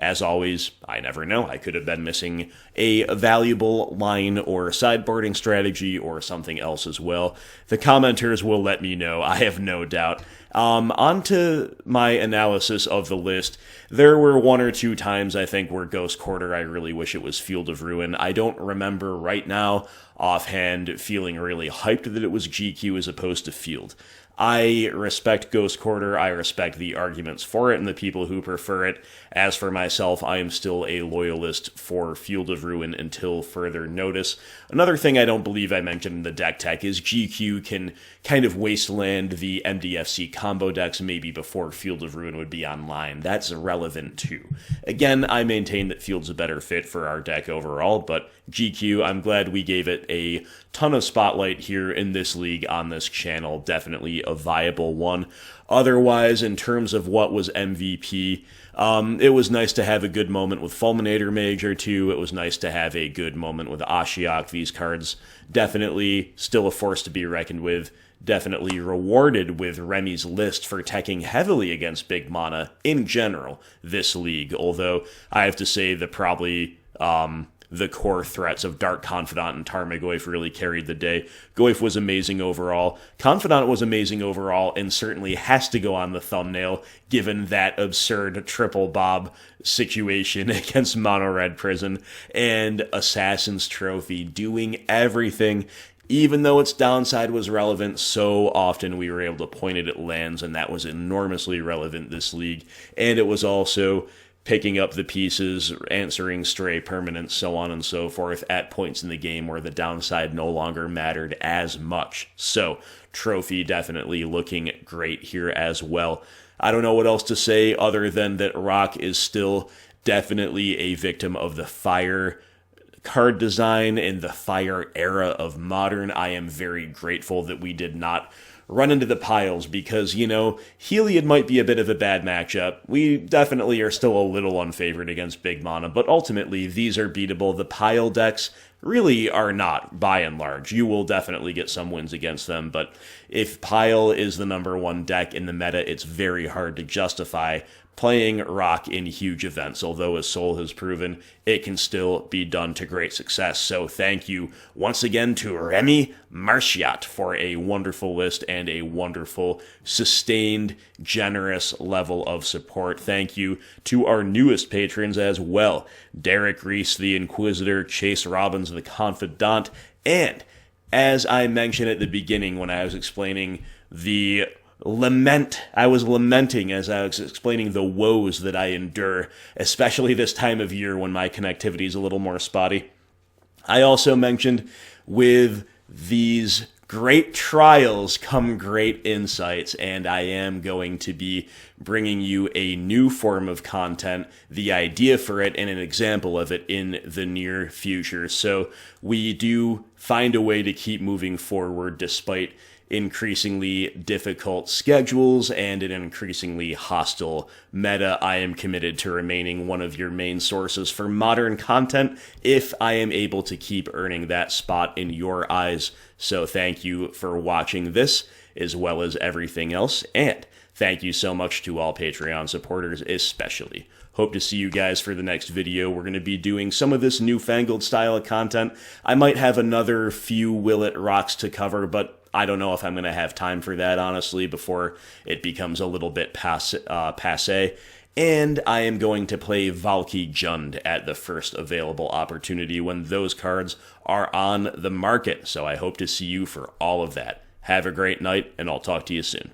As always, I never know. I could have been missing a valuable line or sideboarding strategy or something else as well. The commenters will let me know, I have no doubt. On to my analysis of the list. There were 1 or 2 times, I think, where Ghost Quarter, I really wish it was Field of Ruin. I don't remember right now, offhand, feeling really hyped that it was GQ as opposed to Field. I respect Ghost Quarter, I respect the arguments for it and the people who prefer it. As for myself, I am still a loyalist for Field of Ruin until further notice. Another thing I don't believe I mentioned in the deck tech is GQ can kind of wasteland the MDFC combo decks maybe before Field of Ruin would be online. That's irrelevant too. Again, I maintain that Field's a better fit for our deck overall, but GQ, I'm glad we gave it a ton of spotlight here in this league on this channel. Definitely a viable one. Otherwise, in terms of what was MVP, it was nice to have a good moment with Fulminator Mage or 2. It was nice to have a good moment with Ashiok. These cards definitely still a force to be reckoned with. Definitely rewarded with Remy's list for teching heavily against big mana in general this league. Although I have to say that probably the core threats of Dark Confidant and Tarmogoyf really carried the day. Goyf was amazing overall. Confidant was amazing overall, and certainly has to go on the thumbnail, given that absurd triple Bob situation against Mono-Red Prison and Assassin's Trophy, doing everything. Even though its downside was relevant, so often we were able to point it at lands, and that was enormously relevant this league. And it was also picking up the pieces, answering stray permanents, so on and so forth, at points in the game where the downside no longer mattered as much. So, Trophy definitely looking great here as well. I don't know what else to say other than that Rock is still definitely a victim of the Fire card design in the Fire era of Modern. I am very grateful that we did not run into the piles because, you know, Heliod might be a bit of a bad matchup. We definitely are still a little unfavored against big mana, but ultimately these are beatable. The pile decks really are not, by and large. You will definitely get some wins against them, but if pile is the number one deck in the meta, it's very hard to justify playing Rock in huge events, although as Sol has proven, it can still be done to great success. So thank you once again to Remy Marchiat for a wonderful list and a wonderful, sustained, generous level of support. Thank you to our newest patrons as well, Derek Reese, the Inquisitor, Chase Robbins, the Confidant, and as I mentioned at the beginning when I was explaining I was lamenting as I was explaining the woes that I endure, especially this time of year when my connectivity is a little more spotty. I also mentioned with these great trials come great insights, and I am going to be bringing you a new form of content, the idea for it, and an example of it in the near future. So we do find a way to keep moving forward despite increasingly difficult schedules and an increasingly hostile meta. I am committed to remaining one of your main sources for modern content if I am able to keep earning that spot in your eyes. So thank you for watching this as well as everything else, and thank you so much to all Patreon supporters especially. Hope to see you guys for the next video. We're going to be doing some of this newfangled style of content. I might have another few Will It Rocks to cover, but I don't know if I'm going to have time for that, honestly, before it becomes a little bit passé. And I am going to play Valky Jund at the first available opportunity when those cards are on the market. So I hope to see you for all of that. Have a great night, and I'll talk to you soon.